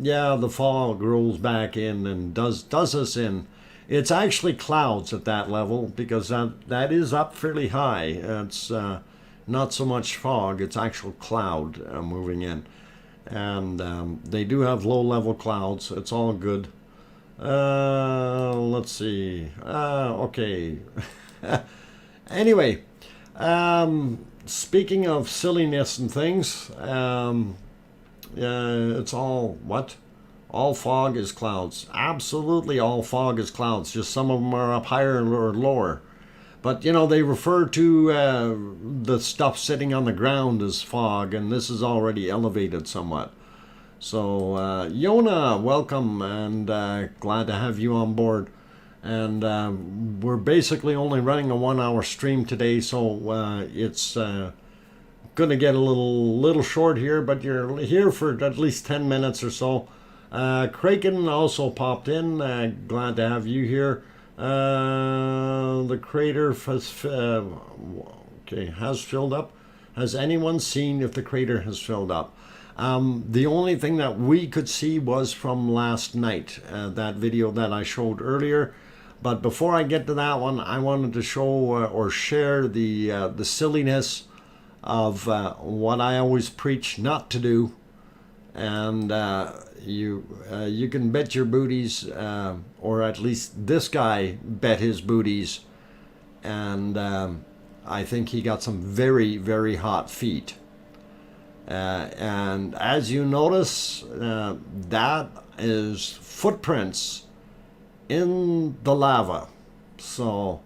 yeah, the fog rolls back in and does us in. It's actually clouds at that level, because that is up fairly high. It's not so much fog, it's actual cloud moving in. And they do have low-level clouds. It's all good. Let's see. Okay. Anyway, speaking of silliness and things, it's all what? All fog is clouds. Absolutely all fog is clouds. Just some of them are up higher or lower. But, you know, they refer to the stuff sitting on the ground as fog, and this is already elevated somewhat. So, Yona, welcome, and glad to have you on board. And we're basically only running a 1-hour stream today, so it's going to get a little short here, but you're here for at least 10 minutes or so. Kraken also popped in. Glad to have you here. The crater has filled up. Has anyone seen if the crater has filled up? The only thing that we could see was from last night, that video that I showed earlier. But before I get to that one, I wanted to show or share the silliness of what I always preach not to do. And you can bet your booties, or at least this guy bet his booties, and I think he got some very hot feet. And as you notice, that is footprints in the lava. So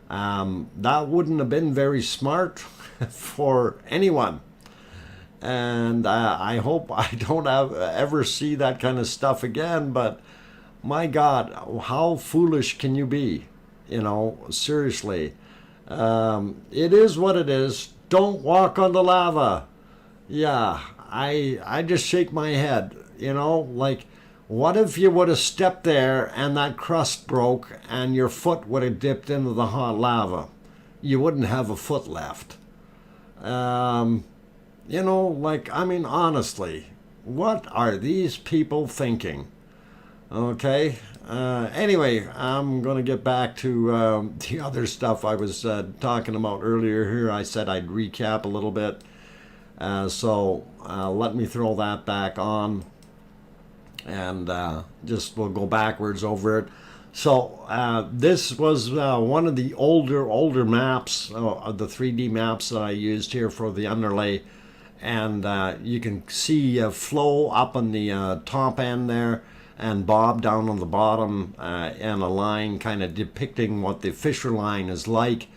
that wouldn't have been very smart for anyone. And I hope I don't ever see that kind of stuff again. But my God, how foolish can you be? You know, seriously. It is what it is. Don't walk on the lava. Yeah, I just shake my head. You know, like, what if you would have stepped there and that crust broke and your foot would have dipped into the hot lava? You wouldn't have a foot left. You know, like, I mean, honestly, what are these people thinking? Okay. Anyway, I'm going to get back to the other stuff I was talking about earlier here. I said I'd recap a little bit. So let me throw that back on. And just we'll go backwards over it. So this was one of the older maps, the 3D maps that I used here for the underlay. And you can see flow up on the top end there, and Bob down on the bottom, and a line kind of depicting what the fissure line is like,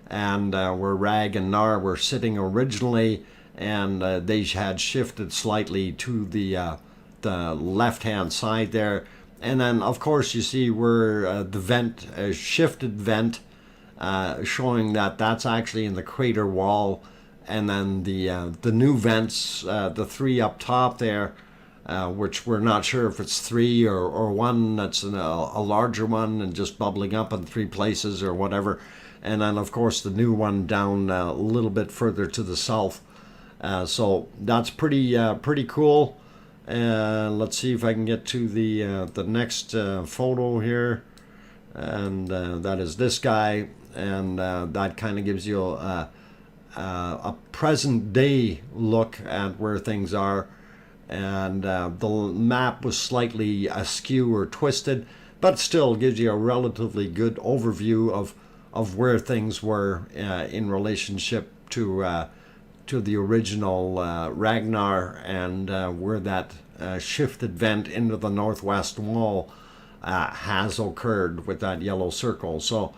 and where Rag and Nar were sitting originally, and they had shifted slightly to the left-hand side there. And then, of course, you see where the vent, shifted vent, showing that that's actually in the crater wall. And then the new vents, the 3 up top there, which we're not sure if it's 3 or 1 that's a larger one and just bubbling up in 3 places or whatever. And then, of course, the new one down a little bit further to the south. So that's pretty cool. Let's see if I can get to the next photo here, and that is this guy, and that kind of gives you a present day look at where things are. And the map was slightly askew or twisted, but still gives you a relatively good overview of where things were in relationship to the original Ragnar, and where that shifted vent into the northwest wall has occurred with that yellow circle. So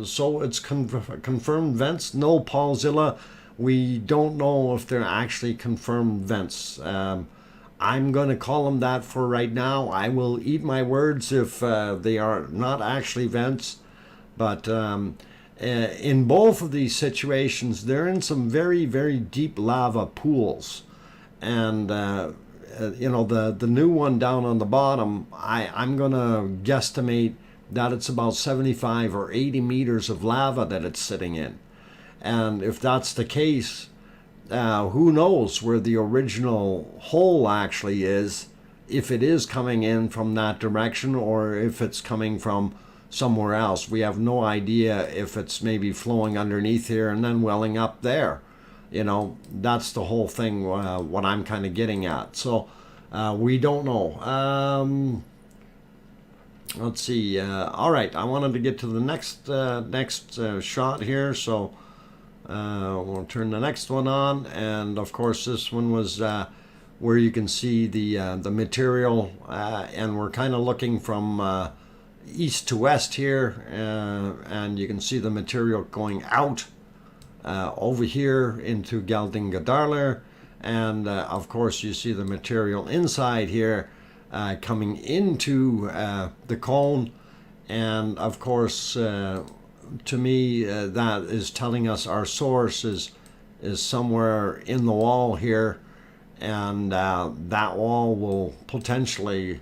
so it's confirmed vents. No Paulzilla. We don't know if they're actually confirmed vents. I'm going to call them that for right now. I will eat my words if they are not actually vents. But in both of these situations, they're in some very, very deep lava pools. And, you know, the new one down on the bottom, I'm going to guesstimate that it's about 75 or 80 meters of lava that it's sitting in. And if that's the case, who knows where the original hole actually is, if it is coming in from that direction or if it's coming from somewhere else. We have no idea if it's maybe flowing underneath here and then welling up there. You know, that's the whole thing, what I'm kind of getting at. So we don't know. Let's see. All right, I wanted to get to the next shot here, so we'll turn the next one on. And of course, this one was where you can see the material, and we're kind of looking from east to west here, and you can see the material going out over here into Geldingadarler, and of course you see the material inside here coming into the cone. And of course, to me, that is telling us our source is somewhere in the wall here, and that wall will potentially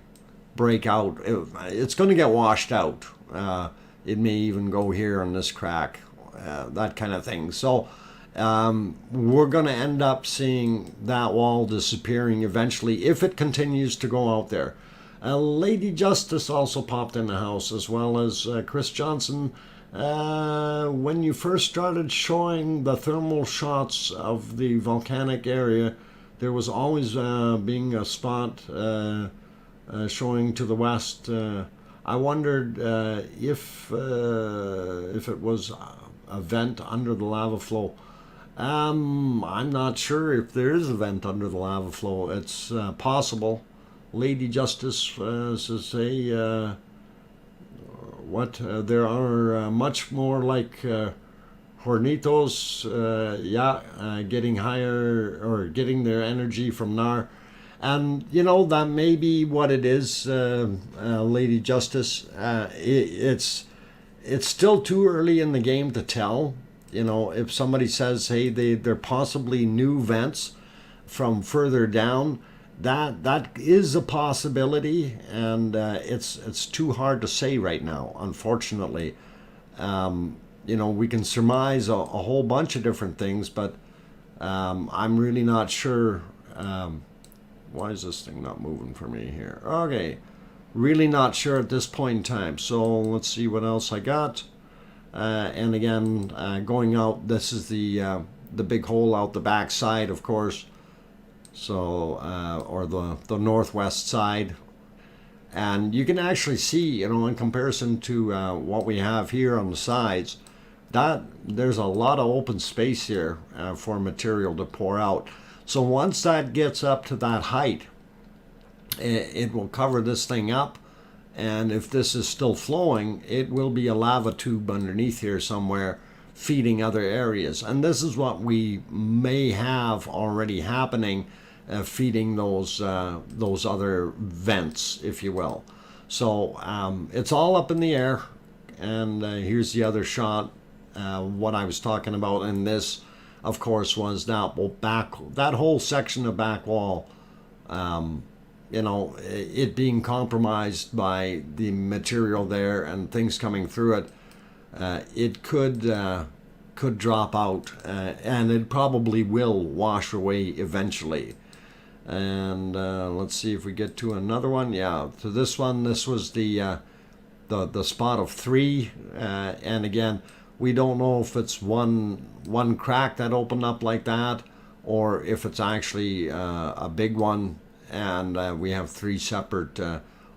break out. It's going to get washed out. It may even go here in this crack, that kind of thing. So we're going to end up seeing that wall disappearing eventually if it continues to go out there. Lady Justice also popped in the house, as well as Chris Johnson. When you first started showing the thermal shots of the volcanic area, there was always being a spot showing to the west. I wondered if it was a vent under the lava flow. I'm not sure if there is a vent under the lava flow. It's possible. Lady Justice says, hey, what? There are much more like Hornitos, getting higher or getting their energy from Nar. And, you know, that may be what it is, Lady Justice. It's still too early in the game to tell. You know, if somebody says, hey, they're possibly new vents from further down, that is a possibility, and it's too hard to say right now, unfortunately. You know, we can surmise a whole bunch of different things, but I'm really not sure. Why is this thing not moving for me here? Okay, really not sure at this point in time. So let's see what else I got. And again, going out, this is the big hole out the back side, of course. So, or the northwest side. And you can actually see, you know, in comparison to what we have here on the sides, that there's a lot of open space here for material to pour out. So once that gets up to that height, it will cover this thing up. And if this is still flowing, it will be a lava tube underneath here somewhere feeding other areas. And this is what we may have already happening, feeding those other vents, if you will. So it's all up in the air. And here's the other shot. What I was talking about in this, of course, was that whole section of back wall. You know, it being compromised by the material there and things coming through it, it could could drop out, and it probably will wash away eventually. And let's see if we get to another one. Yeah, to this one, this was the spot of 3, and again, we don't know if it's one crack that opened up like that, or if it's actually a big one, and we have 3 separate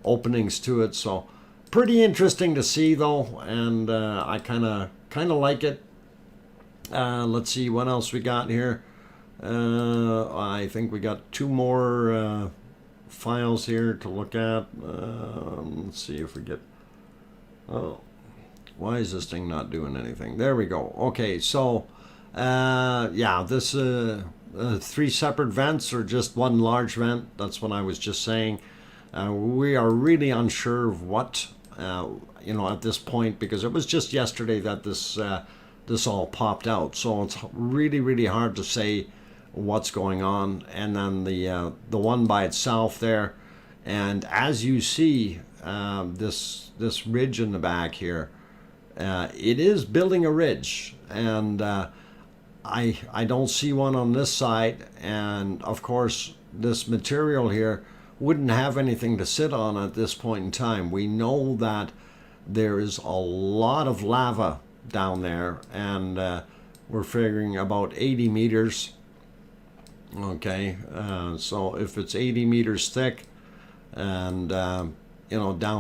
openings to it. So pretty interesting to see though, and I kind of like it. Let's see what else we got here. I think we got 2 more files here to look at. Let's see if we get... Oh, why is this thing not doing anything? There we go. Okay, so yeah, this 3 separate vents or just one large vent. That's what I was just saying. We are really unsure of what, at this point, because it was just yesterday that this all popped out. So it's really, really hard to say what's going on. And then the one by itself there, and as you see, this ridge in the back here, it is building a ridge, and I don't see one on this side. And of course, this material here wouldn't have anything to sit on at this point in time. We know that there is a lot of lava down there, and we're figuring about 80 meters. Okay, so if it's 80 meters thick, and down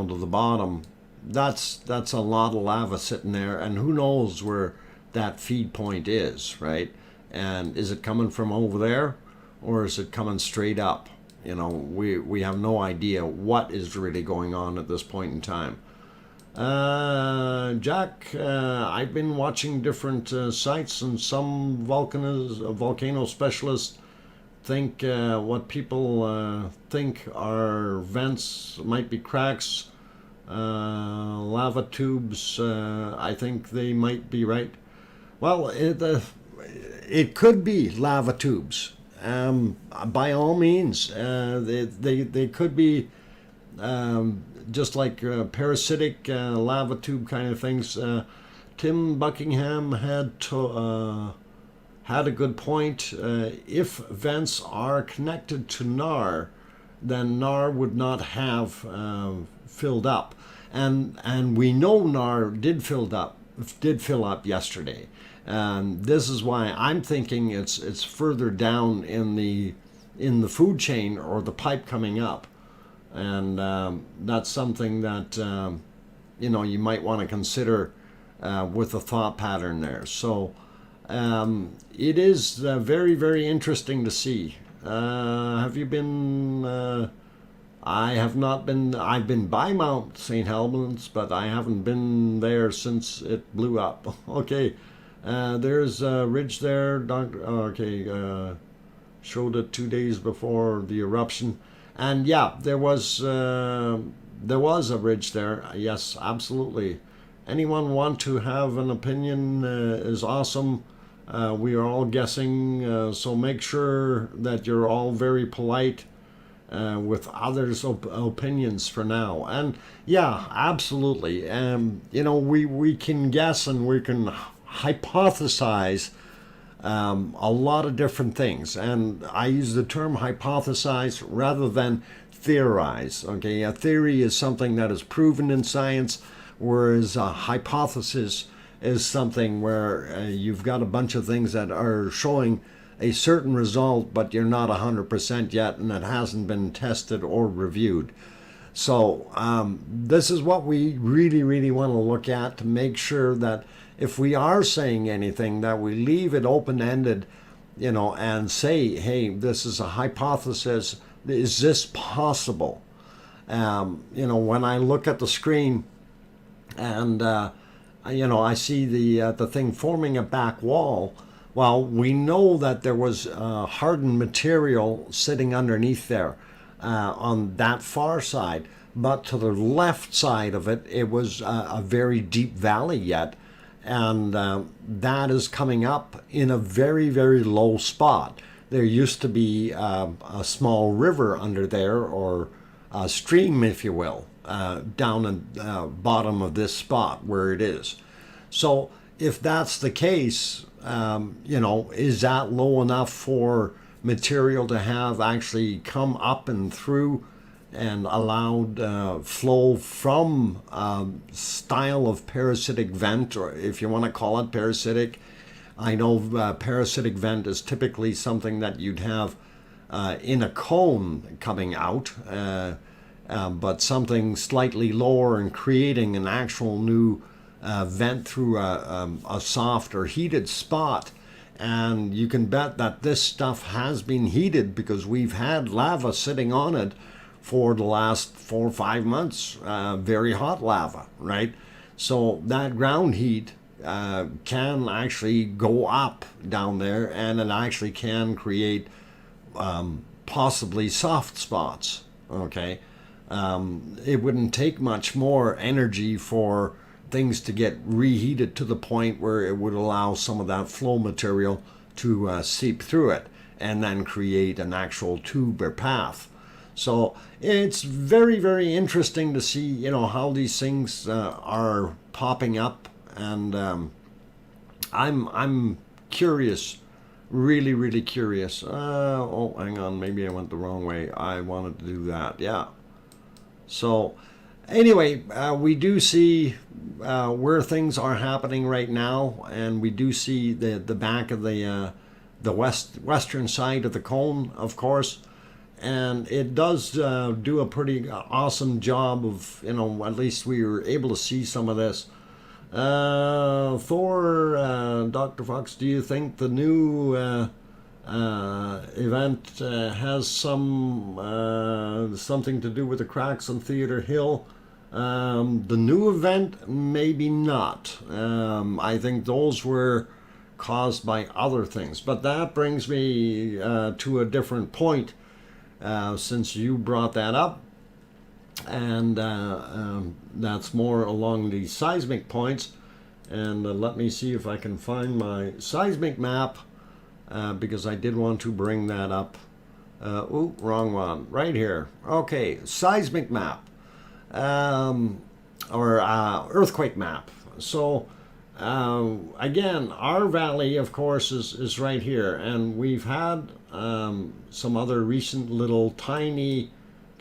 to the bottom, that's a lot of lava sitting there, and who knows where that feed point is, right? And is it coming from over there, or is it coming straight up? We have no idea what is really going on at this point in time. Jack, I've been watching different sites, and some volcano specialists think what people think are vents might be cracks, lava tubes. I think they might be right. Well, it could be lava tubes. By all means, they could be just like parasitic lava tube kind of things. Tim Buckingham had a good point. If vents are connected to NAR, then NAR would not have filled up, and we know NAR did fill up yesterday. And this is why I'm thinking it's further down in the food chain, or the pipe coming up, and that's something that you might want to consider with the thought pattern there. So it is very, very interesting to see. Have you been? I have not been. I've been by Mount St. Helens, but I haven't been there since it blew up. Okay. There's a ridge there. Showed it 2 days before the eruption, and yeah, there was a ridge there. Yes, absolutely. Anyone want to have an opinion is awesome. We are all guessing, so make sure that you're all very polite with others' opinions for now. And yeah, absolutely. We can guess, and we can hypothesize a lot of different things, and I use the term hypothesize rather than theorize. Okay, a theory is something that is proven in science, whereas a hypothesis is something where you've got a bunch of things that are showing a certain result, but you're not 100% yet, and it hasn't been tested or reviewed. So this is what we really, really want to look at, to make sure that if we are saying anything, that we leave it open-ended, and say, hey, this is a hypothesis. Is this possible? When I look at the screen and, I see the thing forming a back wall, well, we know that there was hardened material sitting underneath there on that far side, but to the left side of it, it was a very deep valley yet. And that is coming up in a very, very low spot. There used to be a small river under there, or a stream, if you will, down at the bottom of this spot where it is. So if that's the case, you know, is that low enough for material to have actually come up and through and allowed flow from style of parasitic vent, or if you want to call it parasitic? I know parasitic vent is typically something that you'd have in a cone coming out, but something slightly lower and creating an actual new vent through a soft or heated spot. And you can bet that this stuff has been heated, because we've had lava sitting on it for the last 4 or 5 months, very hot lava, right? So that ground heat can actually go up down there, and it actually can create possibly soft spots, okay? It wouldn't take much more energy for things to get reheated to the point where it would allow some of that flow material to seep through it and then create an actual tube or path. So it's very, very interesting to see, you know, how these things are popping up, and I'm curious, really, really curious. Oh, hang on, maybe I went the wrong way. I wanted to do that, yeah. So anyway, we do see where things are happening right now, and we do see the back of the western side of the cone, of course, and it does do a pretty awesome job of, you know, at least we were able to see some of this. Thor, Dr. Fox, do you think the new event has something to do with the cracks on Theater Hill? The new event, maybe not. I think those were caused by other things. But that brings me to a different point, since you brought that up. And that's more along the seismic points. And let me see if I can find my seismic map, because I did want to bring that up. Ooh, wrong one. Right here. Okay, seismic map. Or earthquake map. So again, our valley, of course, is right here, and we've had some other recent little tiny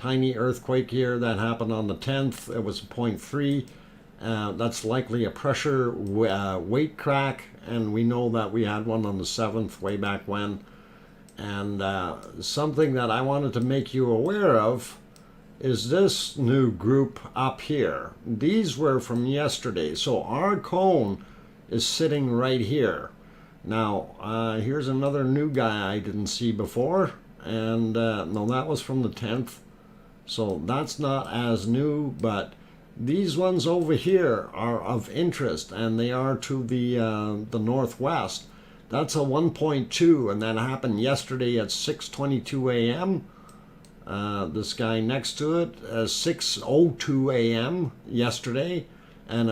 earthquake here that happened on the 10th. It was 0.3. That's likely a pressure weight crack, and we know that we had one on the 7th way back when. And something that I wanted to make you aware of is this new group up here. These were from yesterday. So our cone is sitting right here. Now, here's another new guy I didn't see before. And no, that was from the 10th. So that's not as new, but these ones over here are of interest, and they are to the northwest. That's a 1.2, and that happened yesterday at 6:22 a.m. This guy next to it, 6:02 a.m. yesterday, and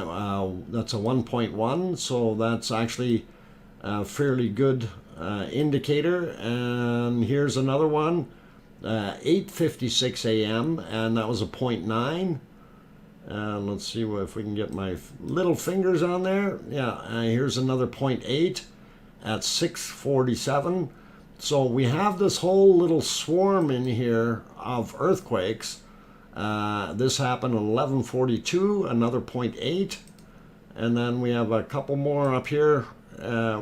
that's a 1.1, so that's actually a fairly good indicator. And here's another one, 8:56 a.m., and that was a 0.9. Let's see if we can get my little fingers on there. Yeah, here's another 0.8 at 6:47. So we have this whole little swarm in here of earthquakes. This happened at 11:42, another 0.8. And then we have a couple more up here,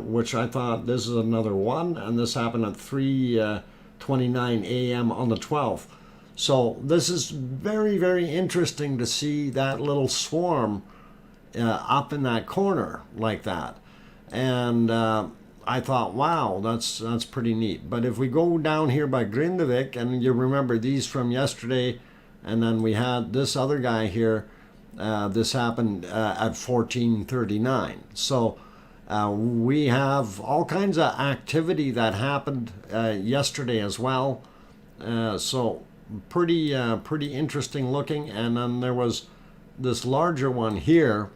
which I thought this is another one. And this happened at 3:29 a.m. on the 12th. So this is very, very interesting to see that little swarm up in that corner like that. And I thought, wow, that's pretty neat. But if we go down here by Grindavik, and you remember these from yesterday, and then we had this other guy here, this happened at 14:39. So we have all kinds of activity that happened yesterday as well. So pretty interesting looking. And then there was this larger one here,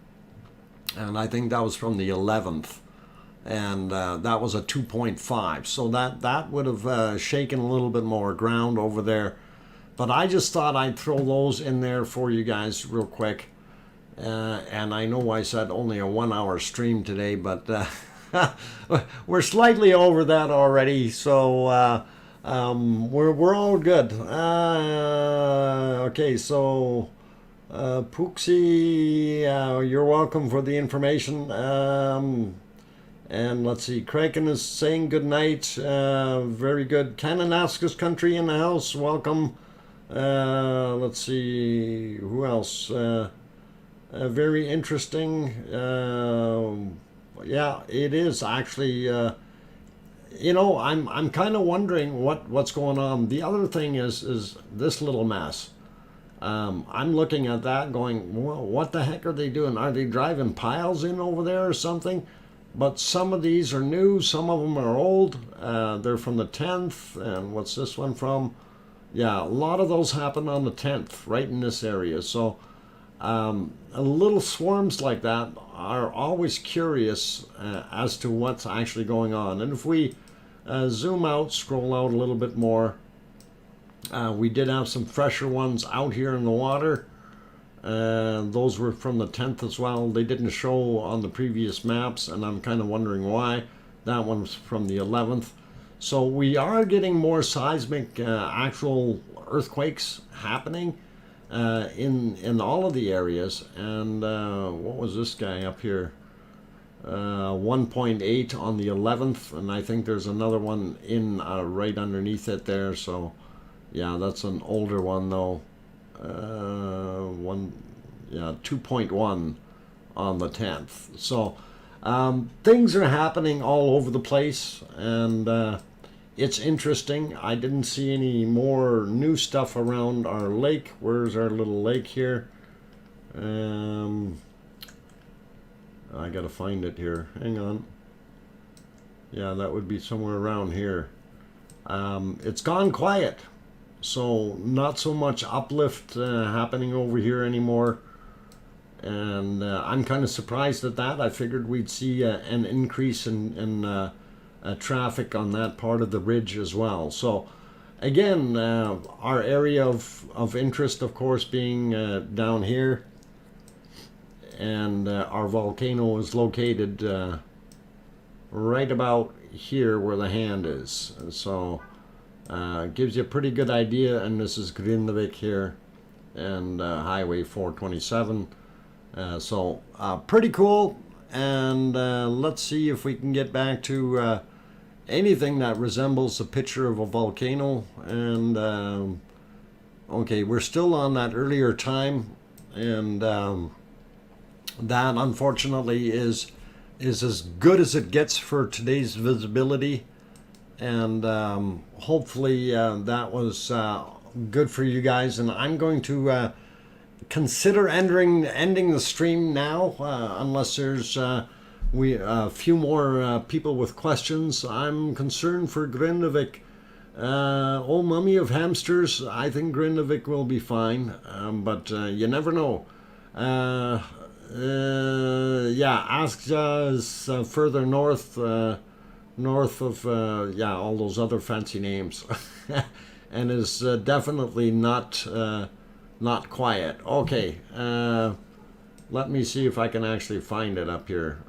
and I think that was from the 11th. And that was a 2.5. So that would have shaken a little bit more ground over there. But I just thought I'd throw those in there for you guys real quick. And I know I said only a 1-hour stream today, but we're slightly over that already, so we're all good. Okay, so Pooksy, you're welcome for the information. And let's see, Kraken is saying good night. Very good. Kananaskis country in the house, welcome. Let's see, who else? Very interesting. Yeah, it is actually. You know, I'm kind of wondering what's going on. The other thing is this little mess. I'm looking at that, going, well, what the heck are they doing? Are they driving piles in over there or something? But some of these are new, some of them are old. They're from the 10th, and what's this one from? Yeah, a lot of those happen on the 10th, right in this area. So little swarms like that are always curious as to what's actually going on. And if we zoom out, scroll out a little bit more, we did have some fresher ones out here in the water. Those were from the 10th as well. They didn't show on the previous maps, and I'm kind of wondering why. That one's from the 11th. So we are getting more seismic actual earthquakes happening in all of the areas. And what was this guy up here? 1.8 on the 11th, and I think there's another one in right underneath it there. So yeah, that's an older one though. 2.1 on the 10th. So things are happening all over the place, and it's interesting. I didn't see any more new stuff around our lake. Where's our little lake here? I gotta find it here. Hang on. Yeah, that would be somewhere around here. It's gone quiet. So not so much uplift happening over here anymore, and I'm kind of surprised at that. I figured we'd see an increase in traffic on that part of the ridge as well. So again, our area of interest, of course, being down here, and our volcano is located right about here where the hand is. So gives you a pretty good idea. And this is Grindavik here, and Highway 427. So pretty cool. And let's see if we can get back to anything that resembles a picture of a volcano. And okay, we're still on that earlier time, and that unfortunately is as good as it gets for today's visibility. And hopefully that was good for you guys. And I'm going to consider ending the stream now, unless there's a few more people with questions. I'm concerned for Grindavik. Old mummy of hamsters, I think Grindavik will be fine, but you never know. Yeah, Askja is further north, north of all those other fancy names, and is definitely not quiet. Okay, let me see if I can actually find it up here.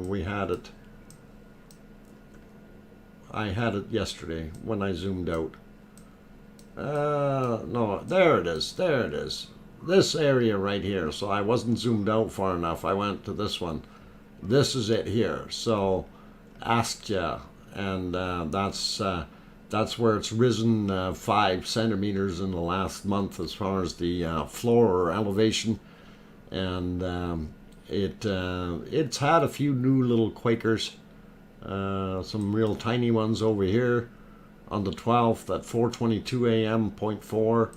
We had it. I had it yesterday when I zoomed out. No, there it is. There it is. This area right here. So I wasn't zoomed out far enough. I went to this one. This is it here. So Askja, and that's where it's risen 5 centimeters in the last month as far as the floor or elevation. And it's had a few new little quakers, some real tiny ones over here on the 12th at 4:22 a.m. 0.4.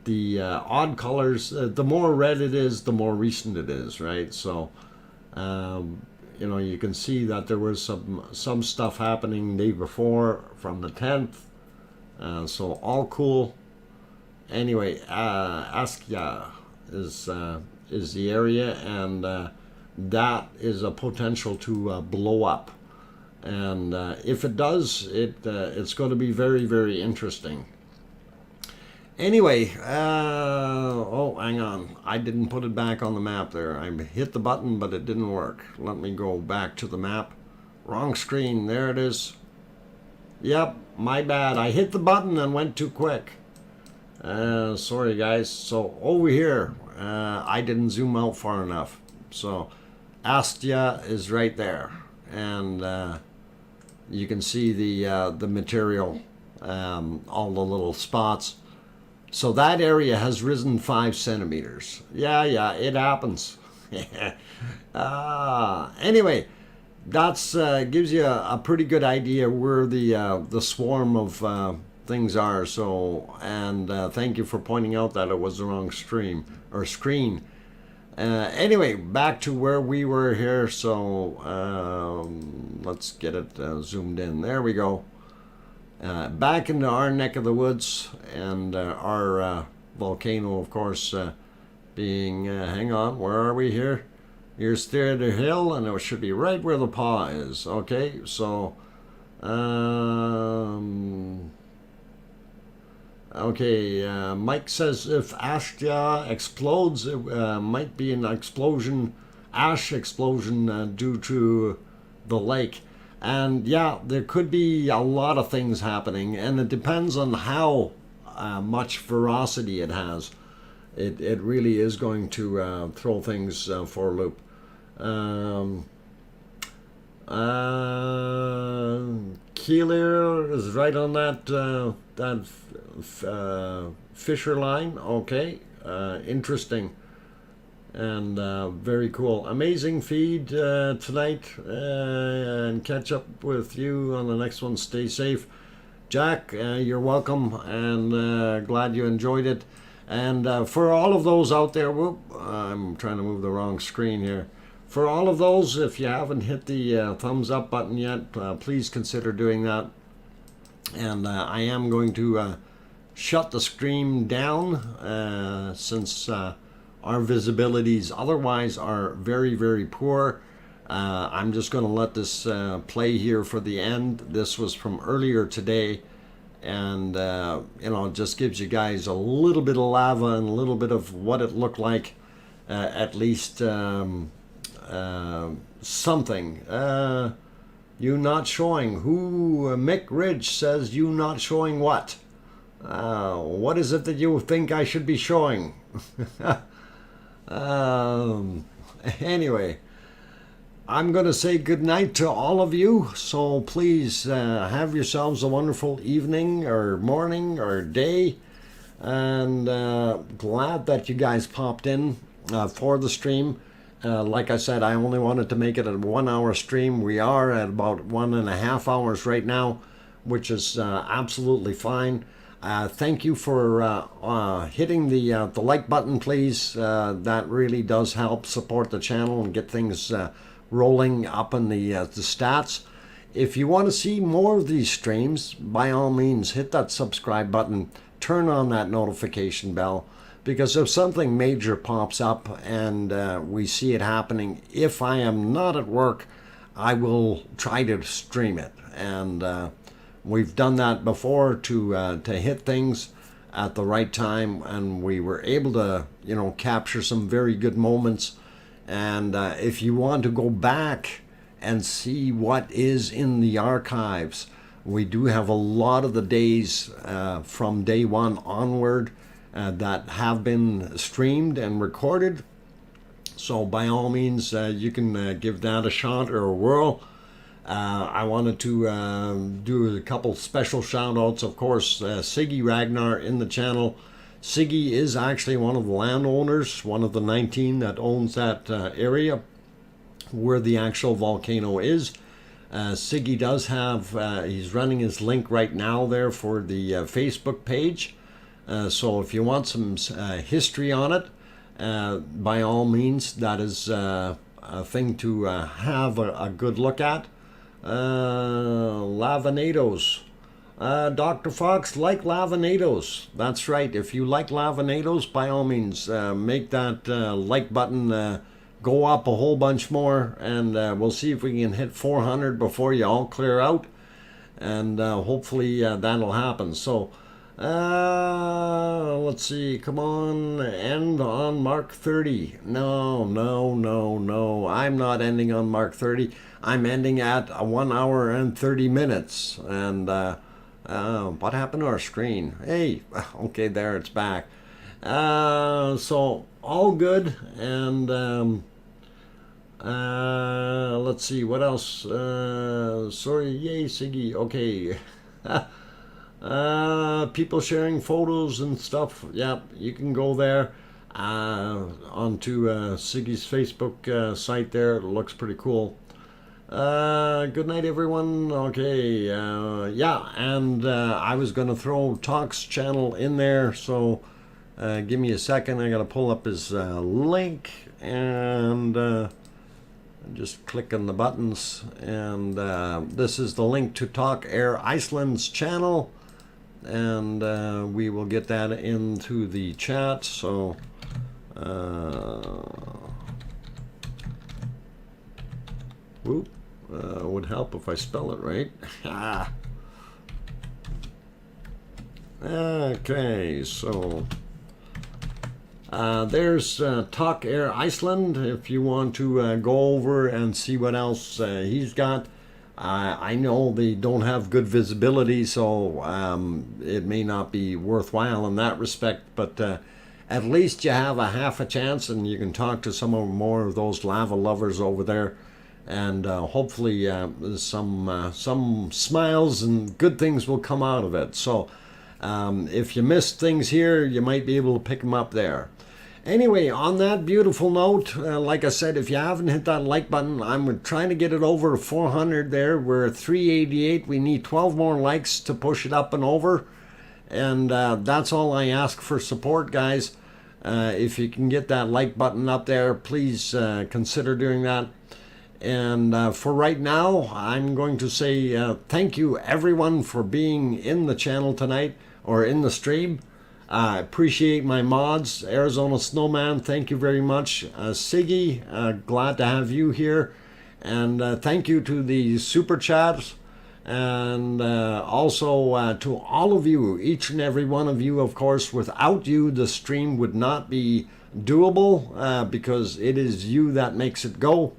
The odd colors, the more red it is, the more recent it is, right? So you know, you can see that there was some stuff happening the day before from the 10th. So all cool. Anyway, Askja is the area, and that is a potential to blow up. And if it does, it's going to be very, very interesting. Anyway, oh, hang on. I didn't put it back on the map there. I hit the button, but it didn't work. Let me go back to the map. Wrong screen. There it is. Yep, my bad. I hit the button and went too quick. Sorry, guys. So over here, I didn't zoom out far enough. So Astia is right there. And you can see the material, all the little spots. So that area has risen 5 centimeters. Yeah, it happens. Anyway, that's gives you a pretty good idea where the swarm of things are. So, and thank you for pointing out that it was the wrong stream or screen. Anyway, back to where we were here. So let's get it zoomed in. There we go. Back into our neck of the woods, and our volcano, of course, being, hang on, where are we here? Here's Theater Hill, and it should be right where the paw is. Okay, so, okay, Mike says if Astia explodes, it might be an explosion, ash explosion due to the lake. And yeah, there could be a lot of things happening, and it depends on how much ferocity it has. It really is going to throw things for a loop. Keeler is right on that Fisher line. Okay, interesting. And very cool. Amazing feed tonight, and catch up with you on the next one. Stay safe. Jack, you're welcome, and glad you enjoyed it. And for all of those out there, whoop, I'm trying to move the wrong screen here. For all of those, if you haven't hit the thumbs up button yet, please consider doing that. And I am going to shut the stream down since our visibilities otherwise are very, very poor. I'm just going to let this play here for the end. This was from earlier today, and you know, it just gives you guys a little bit of lava and a little bit of what it looked like, at least something. You not showing. Who? Mick Ridge says you not showing what? What is it that you think I should be showing? Anyway, I'm going to say good night to all of you. So please have yourselves a wonderful evening or morning or day. And glad that you guys popped in for the stream. Like I said, I only wanted to make it a 1 hour stream. We are at about 1.5 hours right now, which is absolutely fine. Thank you for hitting the like button, please. That really does help support the channel and get things rolling up in the stats. If you want to see more of these streams, by all means, hit that subscribe button, turn on that notification bell, because if something major pops up and we see it happening, if I am not at work, I will try to stream it. And we've done that before to hit things at the right time, and we were able to, you know, capture some very good moments. And if you want to go back and see what is in the archives, we do have a lot of the days from day one onward that have been streamed and recorded. So by all means, you can give that a shot or a whirl. I wanted to do a couple special shout outs. Of course, Siggy Ragnar in the channel. Siggy is actually one of the landowners, one of the 19 that owns that area where the actual volcano is. Siggy does have, he's running his link right now there for the Facebook page. So if you want some history on it, by all means, that is a thing to have a good look at. Lavanados. Dr. Fox, like Lavanados. That's right. If you like Lavanados, by all means, make that like button go up a whole bunch more, and we'll see if we can hit 400 before you all clear out, and hopefully that'll happen. So Let's see. Come on, end on Mark 30. No, no, no, no. I'm not ending on Mark 30. I'm ending at 1 hour and 30 minutes. And what happened to our screen? Hey, okay, there it's back. So all good. And let's see what else. Sorry, yay, Siggy. Okay. People sharing photos and stuff. Yeah, you can go there onto Siggy's Facebook site there. It looks pretty cool. Good night, everyone. Okay, yeah, and I was going to throw Talk's channel in there, so give me a second. I got to pull up his link and just click on the buttons. And this is the link to Talk Air Iceland's channel. And we will get that into the chat. So would help if I spell it right. Okay, so there's Talk Air Iceland if you want to go over and see what else he's got. I know they don't have good visibility, so it may not be worthwhile in that respect, but at least you have a half a chance, and you can talk to some more of those lava lovers over there, and hopefully some smiles and good things will come out of it. So if you missed things here, you might be able to pick them up there. Anyway, on that beautiful note, like I said, if you haven't hit that like button, I'm trying to get it over 400 there. We're at 388. We need 12 more likes to push it up and over. And that's all I ask for support, guys. If you can get that like button up there, please consider doing that. And for right now, I'm going to say thank you, everyone, for being in the channel tonight or in the stream. I appreciate my mods. Arizona Snowman, thank you very much. Siggy, glad to have you here. And thank you to the super chats. And also to all of you, each and every one of you, of course. Without you, the stream would not be doable because it is you that makes it go.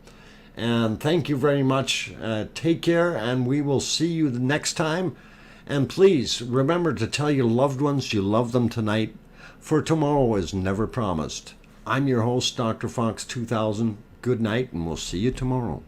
And thank you very much. Take care, and we will see you the next time. And please remember to tell your loved ones you love them tonight, for tomorrow is never promised. I'm your host, DrFox2000. Good night, and we'll see you tomorrow.